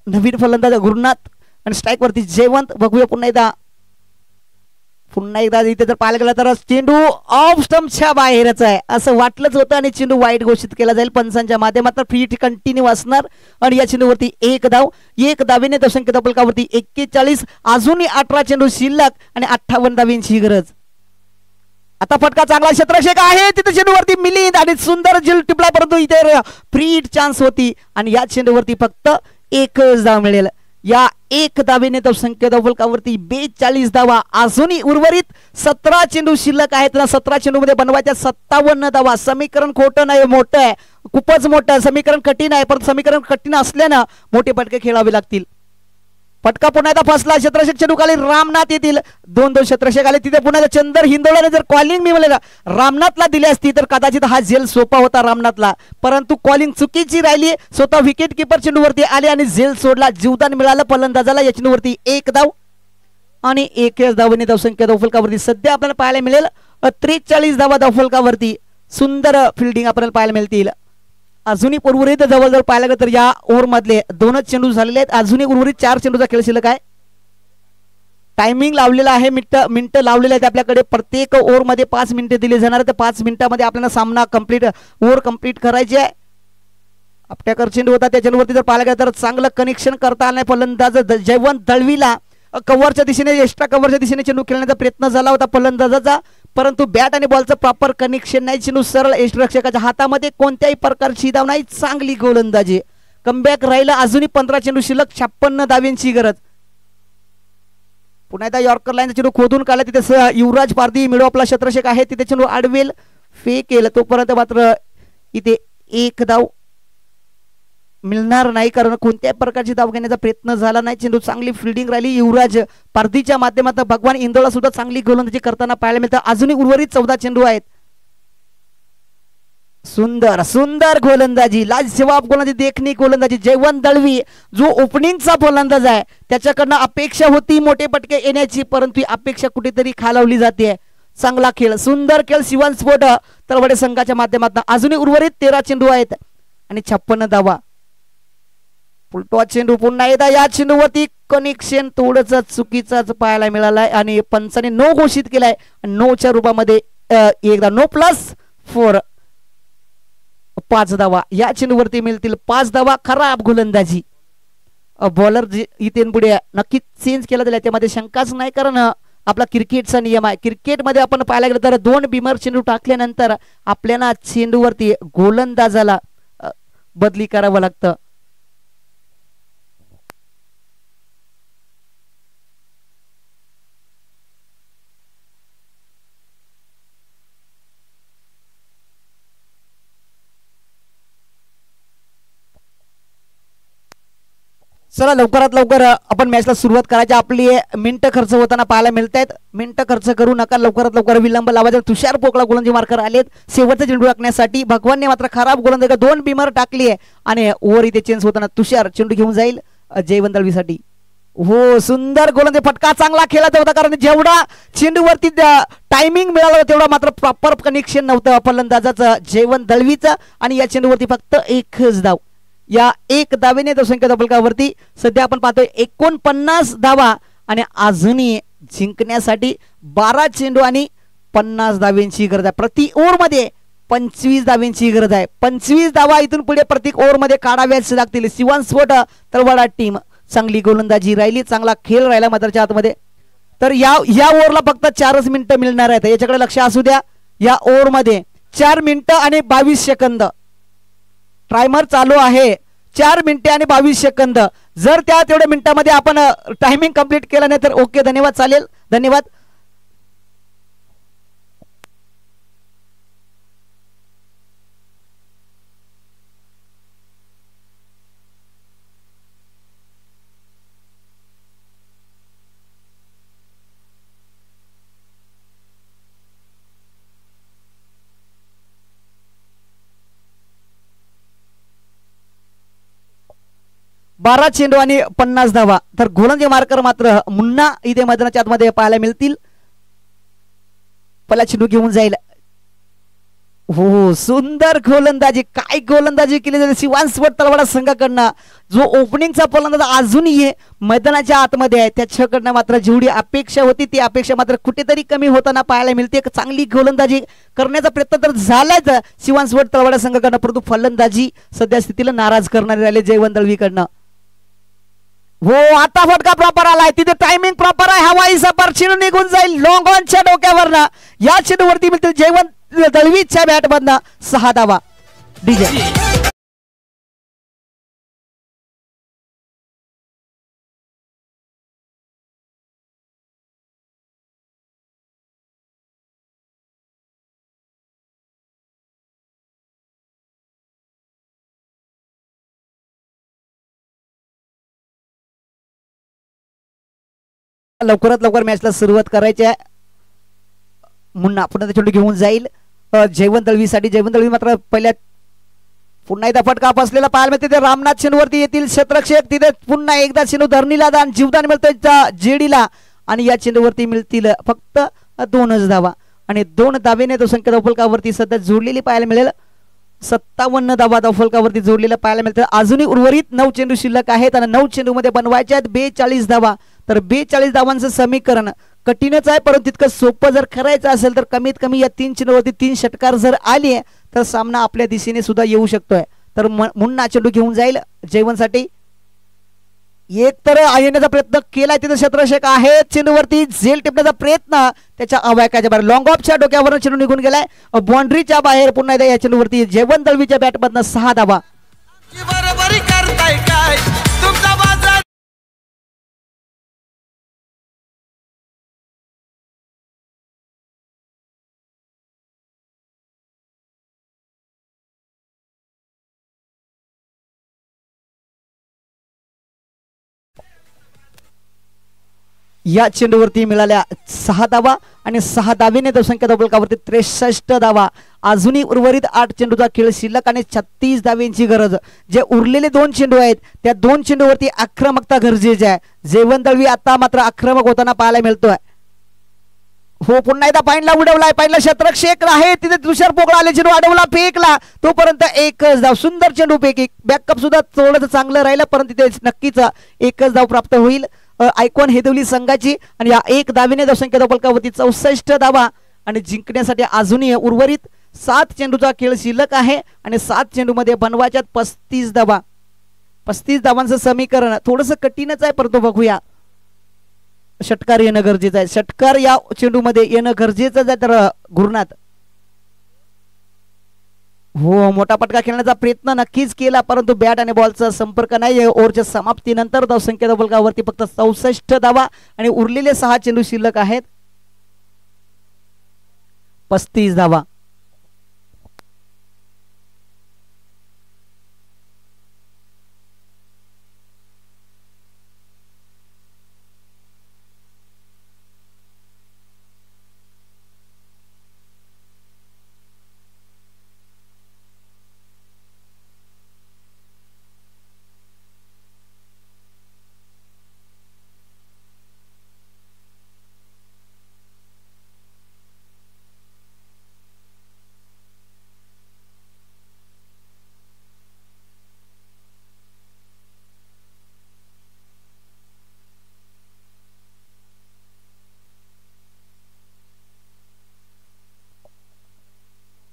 नवीन फलंदाज गुरुनाथ आणि स्ट्राईक वरती जयवंत. बघूया पुन्हा एकदा इथे जर पाहायला गेलं तर चेंडू ऑफ स्टंपच्या बाहेरच आहे असं वाटलंच होतं आणि चेंडू वाईट घोषित केला जाईल पंचांच्या माध्यमातून. फ्री कंटिन्यू असणार आणि या चेंडूवरती एक धाव. एक धावेने धावसंख्या धावफलकावरती 41. अजूनही 18 चेंडू शिल्लक आणि 58 धावांची गरज. आता फटका चांगला क्षेत्रक्षक आहे तिथे चेंडूवरती मिलिंद आणि सुंदर झेल टिपला परंतु इथे फ्री चान्स होती आणि या चेंडूवरती फक्त एकच धाव मिळेल. या एक धावेने धावसंख्या धावफलकावरती 42 धावा. अजूनही उर्वरित 17 चेंडू शिल्लक आहेत. 17 चेंडू मध्ये बनवायच्या 57 धावा. समीकरण खोटं नाही, मोठं आहे, खूपच मोठं आहे. समीकरण कठीण आहे परंतु समीकरण कठीण असल्यानं मोठे फटके खेळावे लागतील. फटका पुन्हा एकदा फसला. क्षेत्रक्षक चेंडू खाली रामनाथ येतील. 2-2 क्षेत्रक्षक आले तिथे. पुन्हा चंदर हिंदोळ्याने जर कॉलिंग मिळालेला रामनाथला दिली असती तर कदाचित हा झेल सोपा होता रामनाथला, परंतु कॉलिंग चुकीची राहिली. स्वतः विकेट किपर चेंडूवरती आले आणि झेल सोडला. जीवदान मिळालं फलंदाजाला. या चेंडूवरती एक धाव आणि एकच धावेने धावसंख्या धावफलकावरती सध्या आपल्याला पाहायला मिळेल 43 धावा धावफलकावरती. सुंदर फिल्डिंग आपल्याला पाहायला मिळतील. अजूनही उर्वरित जवळजवळ पाहायला गेलं तर या ओव्हर मधले 2च चेंडू झालेले आहेत. अजूनही उर्वरित 4 चेंडूचा खेळ शिल्लक आहे. टायमिंग लावलेला आहे, मिनिटं लावलेले आहेत आपल्याकडे. प्रत्येक ओव्हर मध्ये 5 मिनिटे दिली जाणार. तर 5 मिनिटांमध्ये आपल्याला सामना ओव्हर कंप्लीट करायचे आहे. आपल्याकडे चेंडू होता त्या चेंडूवरती जर पाहायला गेलं तर चांगलं कनेक्शन करता आलं फलंदाज जयवंत दळवीला. कव्हरच्या दिशेने एक्स्ट्रा कव्हरच्या दिशेने चेंडू खेळण्याचा प्रयत्न झाला होता फलंदाजाचा, परंतु बॅट आणि बॉलचं प्रॉपर कनेक्शन नाही. चेंडू सरळ यष्टिरक्षकाच्या हातामध्ये. कोणत्याही प्रकारची धाव नाही. चांगली गोलंदाजी. कमबॅक राहिलं. अजूनही 15 चेंडू शिल्लक. 56 धाव्यांची गरज. पुन्हा एकदा यॉर्कर लाईनचा चेंडू खोदून काढला. तिथे युवराज पारधी मिडो आपला क्षेत्रक्षक आहे. तिथे चेंडू आडवेल फेकेल. तोपर्यंत मात्र इथे एक धाव मिळणार नाही कारण कोणत्याही प्रकारची धाव घेण्याचा प्रयत्न झाला नाही. चेंडू चांगली फिल्डिंग राहिली. युवराज पारधीच्या माध्यमातून भगवान इंदोळा सुद्धा चांगली गोलंदाजी करताना पाहायला मिळतं. अजूनही उर्वरित 14 चेंडू आहेत. सुंदर सुंदर गोलंदाजी, लाजवाब गोलंदाजी, देखणी गोलंदाजी. जयवंत दळवी जो ओपनिंगचा फलंदाज आहे त्याच्याकडनं अपेक्षा होती मोठे पटके येण्याची, परंतु अपेक्षा कुठेतरी खालावली जाते. चांगला खेळ, सुंदर खेळ शिवांस्फोट तळवडे संघाच्या माध्यमातून. अजूनही उर्वरित 13 चेंडू आहेत आणि 56 धावा. फुलटॉस चेंडू पुन्हा एकदा. या चेंडूवरती कनेक्शन थोडंच चुकीचाच पाहायला मिळालाय आणि पंचाने नो घोषित केलाय. 9च्या रूपामध्ये एकदा नो+4 5 धावा. या चेंडूवरती मिळतील 5 धावा. खराब गोलंदाजी. बॉलर इथून पुढे नक्कीच चेंज केला जाईल त्यामध्ये शंकाच नाही, कारण आपला क्रिकेटचा नियम आहे. क्रिकेटमध्ये आपण पाहायला गेलं तर 2 बिमर चेंडू टाकल्यानंतर आपल्याला चेंडूवरती गोलंदाजाला बदली करावं लागतं. चला लवकरात लवकर आपण मॅचला सुरुवात करायची. आपली मिनिटं खर्च होताना पाहायला मिळत आहेत. मिनिटं खर्च करू नका, लवकरात लवकर विलंब लावायचा. तुषार पोकळा गोलंदाजी मार्कर आलेत शेवटचा चेंडू टाकण्यासाठी. भगवानने मात्र खराब गोलंदाजी 2 बिमर टाकली आहे आणि ओव्हर इथे चेंज होताना तुषार चेंडू घेऊन जाईल जयवंत दळवीसाठी. हो, सुंदर गोलंदाजी. फटका चांगला खेळायचा होता, कारण जेवढा चेंडूवरती टायमिंग मिळाला तेवढा मात्र प्रॉपर कनेक्शन नव्हतं फलंदाजाचं जयवंत दळवीचं. आणि या चेंडूवरती फक्त एकच धाव. या 1 धावेने धावसंख्या फलकावरती सध्या आपण पाहतोय 49 धावा आणि अजूनही जिंकण्यासाठी 12 चेंडू आणि 50 धाव्यांची गरज आहे. प्रति ओव्हर मध्ये 25 धाव्यांची गरज आहे. 25 धावा इथून पुढे प्रत्येक ओव्हर मध्ये काढाव्याच लागतील. शिवांस्फोट तलवाडा टीम चांगली गोलंदाजी राहिली, चांगला खेळ राहिला मैदानाच्या आतमध्ये. तर या ओव्हरला फक्त 4च मिनिटं मिळणार आहेत, याच्याकडे लक्ष असू द्या. या ओव्हर मध्ये 4 मिनिटं आणि 22 सेकंद टायमर चालू आहे. 4 मिनिटे आणि 22 सेकंद. जर त्या तेवढ्या मिनिटांमध्ये आपण टायमिंग कंप्लीट केलं नाही तर ओके, धन्यवाद, चालेल, धन्यवाद. बारा चेंडू आणि 50 धावा. तर गोलंदाजी मार्कर मात्र मुन्ना इथे मैदानाच्या आतमध्ये पाहायला मिळतील. पहिला चेंडू घेऊन जाईल. हो, सुंदर गोलंदाजी. काय गोलंदाजी केली जाते शिवांस्फोट तलवाडा संघाकडनं. जो ओपनिंगचा फलंदाज अजूनही मैदानाच्या आतमध्ये आहे, त्याच्याकडनं मात्र जेवढी अपेक्षा होती ती अपेक्षा मात्र कुठेतरी कमी होताना पाहायला मिळते. चांगली गोलंदाजी करण्याचा प्रयत्न तर झालाच शिवांस्फोट तलवाडा संघाकडनं, परंतु फलंदाजी सध्या स्थितीला नाराज करणारे राहिले जयवंत दळवीकडनं. हो, आता फटका प्रॉपर आलाय, तिथे टायमिंग प्रॉपर आहे. हवाई सफर चेंडू निघून जाईल लॉंग ऑनच्या डोक्यावरनं. या चेंडूवरती मिळतील जयवंत दळवीच्या बॅटमधनं 6 धावा. डीजे लवकरात लवकर मॅचला सुरुवात करायची आहे. मुन्ना पुन्हा चेंडू घेऊन जाईल जयवंत दळवीसाठी. जयवंत दळवी मात्र पहिल्या पुन्हा एकदा फटका बसलेला पाहायला मिळते. तिथे रामनाथ चेंडूवरती येतील क्षेत्रक्षक. तिथे पुन्हा एकदा चेंडू धरणीला दान जीवदान मिळतं जेडीला आणि या चेंडूवरती मिळतील फक्त 2च धावा. आणि 2 धावेने तो संख्या धावफलकावरती सध्या जोडलेली पाहायला मिळेल. 57 धावा धावफलकावरती जोडलेलं पाहायला मिळतं. अजूनही उर्वरित 9 चेंडू शिल्लक आहेत आणि 9 चेंडू मध्ये बनवायचे आहेत 42 धावा. तर 42 धावांचं समीकरण कठीणच आहे, परंतु तितकं सोपं जर करायचं असेल तर कमीत कमी या 3 चेंडूवरती 3 षटकार जर आले तर सामना आपल्या दिशेने सुद्धा येऊ शकतोय. तर मुन्ना चेंडू घेऊन जाईल जयवंतसाठी. एक तर येण्याचा प्रयत्न केलाय, तिथे क्षेत्रक्षक आहे. चेंडूवरती झेल टिपण्याचा प्रयत्न त्याच्या अवयकाच्या बाहेर लॉंग ऑफच्या डोक्यावर चेंडू निघून गेलाय बाउंड्रीच्या बाहेर. पुन्हा एकदा या चेंडूवरती जयवंत दळवीच्या बॅटमधनं 6 धावा. या चेंडूवरती मिळाल्या 6 धावा आणि 6 धावेने धावसंख्या धावफलकावरती 63 धावा. अजूनही उर्वरित 8 चेंडूचा खेळ शिल्लक आणि 36 धाव्यांची गरज. जे उरलेले 2 चेंडू आहेत त्या 2 चेंडूवरती आक्रमकता गरजेची आहे. जयवंत दळवी आता मात्र आक्रमक होताना पाहायला मिळतोय. हो, पुन्हा एकदा पाईनला उडवलाय. पहिला क्षेत्रक्षक आहे, तिथे तुषार पोकळा आले, चेंडू अडवला, फेकला, तोपर्यंत एकच धाव. सुंदर चेंडू पैकी बॅकअप सुद्धा थोडंसं चांगलं राहिलं, परंतु तिथे नक्कीच एकच धाव प्राप्त होईल आयकॉन हेदवली संघाची. आणि या 1 धावेने धावसंख्या धावफलकावरती 64 धावा आणि जिंकण्यासाठी अजूनही उर्वरित 7 चेंडूचा खेळ शिल्लक आहे आणि 7 चेंडूमध्ये बनवायच्यात 35 धावा. 35 धावांचं समीकरण थोडंसं कठीणच आहे, परंतु बघूया. षटकार येणं गरजेचं आहे. षटकार या चेंडूमध्ये येणं गरजेचं आहे. तर गुरुनाथ हो मोठा फटका खेळण्याचा प्रयत्न नक्कीच केला, परंतु बॅट आणि बॉलचा संपर्क नाही. ओव्हरच्या समाप्तीनंतर धावसंख्या धबलकावरती फक्त 64 धावा आणि उरलेले 6 चेंडू शिल्लक आहेत. 35 धावा.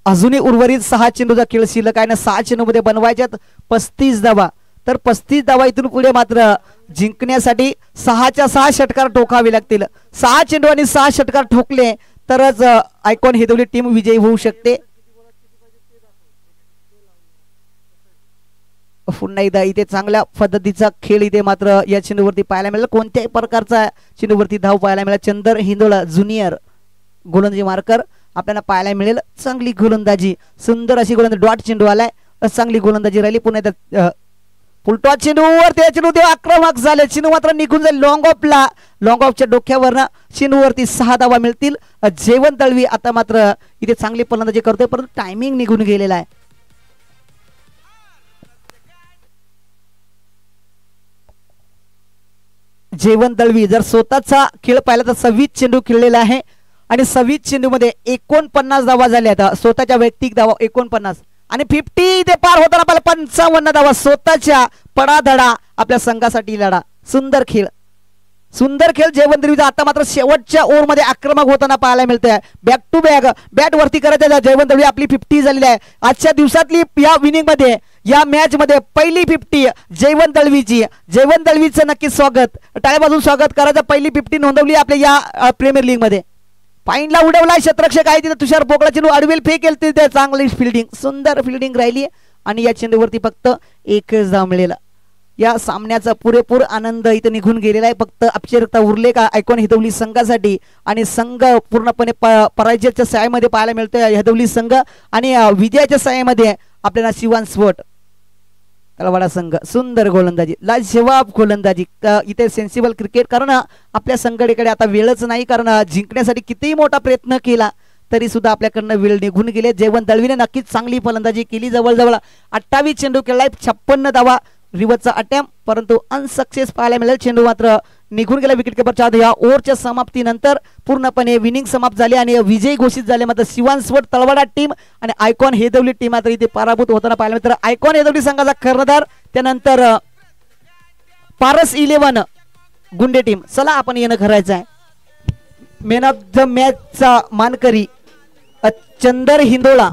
अजूनही उर्वरित 6 चेंडूचा खेळ शिल्लक आहे ना. 6 चेंडूमध्ये बनवायच्यात 35 धावा. तर 35 धावा इथून पुढे मात्र जिंकण्यासाठी 6च्या 6 षटकार ठोकावे लागतील. 6 चेंडू आणि 6 षटकार ठोकले तरच आयकॉन हेदवली टीम विजयी होऊ शकते. पुन्हा एकदा इथे चांगल्या पद्धतीचा खेळ इथे मात्र या चेंडूवरती पाहायला मिळेल. कोणत्याही प्रकारचा चेंडूवरती धाव पाहायला मिळेल. चंदर हिंदोळा ज्युनियर गोलंदाजी मार्कर आपल्याला पाहायला मिळेल. चांगली गोलंदाजी, सुंदर अशी गोलंदाजी. डॉट चेंडू आलाय, चांगली गोलंदाजी राहिली. पुन्हा एकदा फुलटॉस चेंडूवर त्या चेंडू ते आक्रमक झाले. चेंडू मात्र निघून जाईल लॉंग ऑफला. लॉंग ऑफच्या डोक्यावरनं चेंडूवरती 6 धावा मिळतील. जयवंत दळवी आता मात्र इथे चांगली फलंदाजी करतोय, परंतु टायमिंग निघून गेलेला आहे. जयवंत दळवी जर स्वतःचा खेळ पाहिला तर 26 चेंडू खेळलेला आहे आणि 26 चेंडू मध्ये 49 धावा झाल्या. आता स्वतःच्या वैयक्तिक धावा 49 आणि 50 ते पार होताना आपल्याला 55 धावा. स्वतःच्या पडाधडा आपल्या संघासाठी लढा. सुंदर खेळ, सुंदर खेळ जयवंत दळवीचा. आता मात्र शेवटच्या ओव्हर मध्ये आक्रमक होताना पाहायला मिळतंय. बॅक टू बॅक बॅट वरती करायचं. जयवंत दळवी आपली 50 झालेली आहे. आजच्या दिवसातली या विनिंग मध्ये, या मॅच मध्ये पहिली 50 जयवंत दळवीची. जयवंत दळवीचं नक्की स्वागत, टाळ्या वाजवून स्वागत करायचं. पहिली 50 नोंदवली आपल्या या प्रीमियर लीग मध्ये. पाईनला उडवला क्षेत्ररक्षक आहे तिथे तुषार पोकळा. चेंडू आडवेल फेकेल तिथे चांगली फिल्डिंग, सुंदर फिल्डिंग राहिली आणि या चेंडूवरती फक्त 1च धाव मिळेल. या सामन्याचा पुरेपूर आनंद इथे निघून गेलेला आहे. फक्त अपचेरता उरले का आयकॉन हिदवली संघासाठी आणि संघ पूर्णपणे पराजयाच्या सायामध्ये पाहायला मिळतोय हिदवली संघ आणि विजयाच्या सायामध्ये आपल्याला शिवान स्वट तलवाडा संघ. सुंदर गोलंदाजी, लाजवाब गोलंदाजी. इथे सेन्सिबल क्रिकेट, कारण आपल्या संघाकडे आता वेळच नाही, कारण जिंकण्यासाठी कितीही मोठा प्रयत्न केला तरी सुद्धा आपल्याकडनं वेळ निघून गेले. जयवंत दळवीने नक्कीच चांगली फलंदाजी केली. जवळजवळ 28 चेंडू खेळलाय, 56 धावा रिव्हर्सचा अटेम्प्ट, परंतु अनसक्सेस पाहायला मिळेल. चेंडू मात्र निघून गेला विकेट किपरच्या. या ओव्हरच्या समाप्तीनंतर पूर्णपणे विनिंग समाप्त झाले आणि विजयी घोषित झाले मात्र शिवान स्वट तलवाडा टीम आणि आयकॉन हेदवली टीम मात्र इथे पराभूत होताना पाहायला मिळतं. आयकॉन हेदवली संघाचा कर्णधार, त्यानंतर पारस 11 गुंडे टीम. चला आपण येणं करायचं आहे. मॅन ऑफ द मॅचचा मानकरी चंदर हिंदोळा.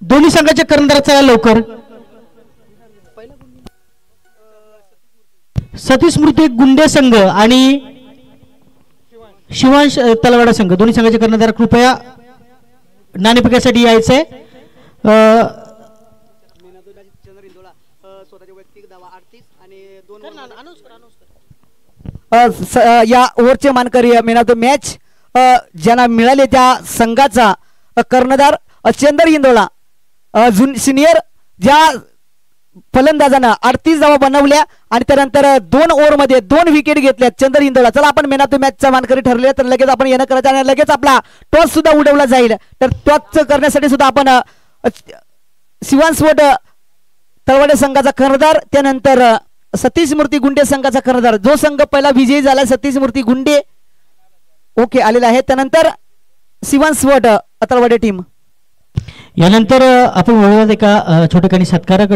दोन्ही संघाचे कर्णधार चला लवकर. सतीश स्मृती गुंडे संघ आणि शिवांश तलवाडा संघ, दोन्ही संघाचे कर्णधार कृपया नाणेफेकीसाठी यायचंय. या ओव्हरचे मानकरी मॅन ऑफ द मॅच ज्यांना मिळाले त्या संघाचा कर्णधार चंदर हिंदोळा सिनियर, ज्या फलंदाजानं 38 धावा बनवल्या आणि त्यानंतर 2 ओव्हरमध्ये 2 विकेट घेतल्या चंदर हिंदोळा. चला आपण मॅन ऑफ द मॅचचा मानकरी ठरले तर लगेच आपण येणं करायचं आणि लगेच आपला टॉस सुद्धा उडवला जाईल. तर टॉस करण्यासाठी सुद्धा आपण शिवांसवट तळवडे संघाचा कर्णधार त्यानंतर सतीश मूर्ती गुंडे संघाचा कर्णधार जो संघ पहिला विजयी झाला सतीश मूर्ती गुंडे ओके आलेला आहे. त्यानंतर शिवांसवट तळवडे टीम. यानंतर आपण वळूयात एका छोट्याखानी सत्काराकडे.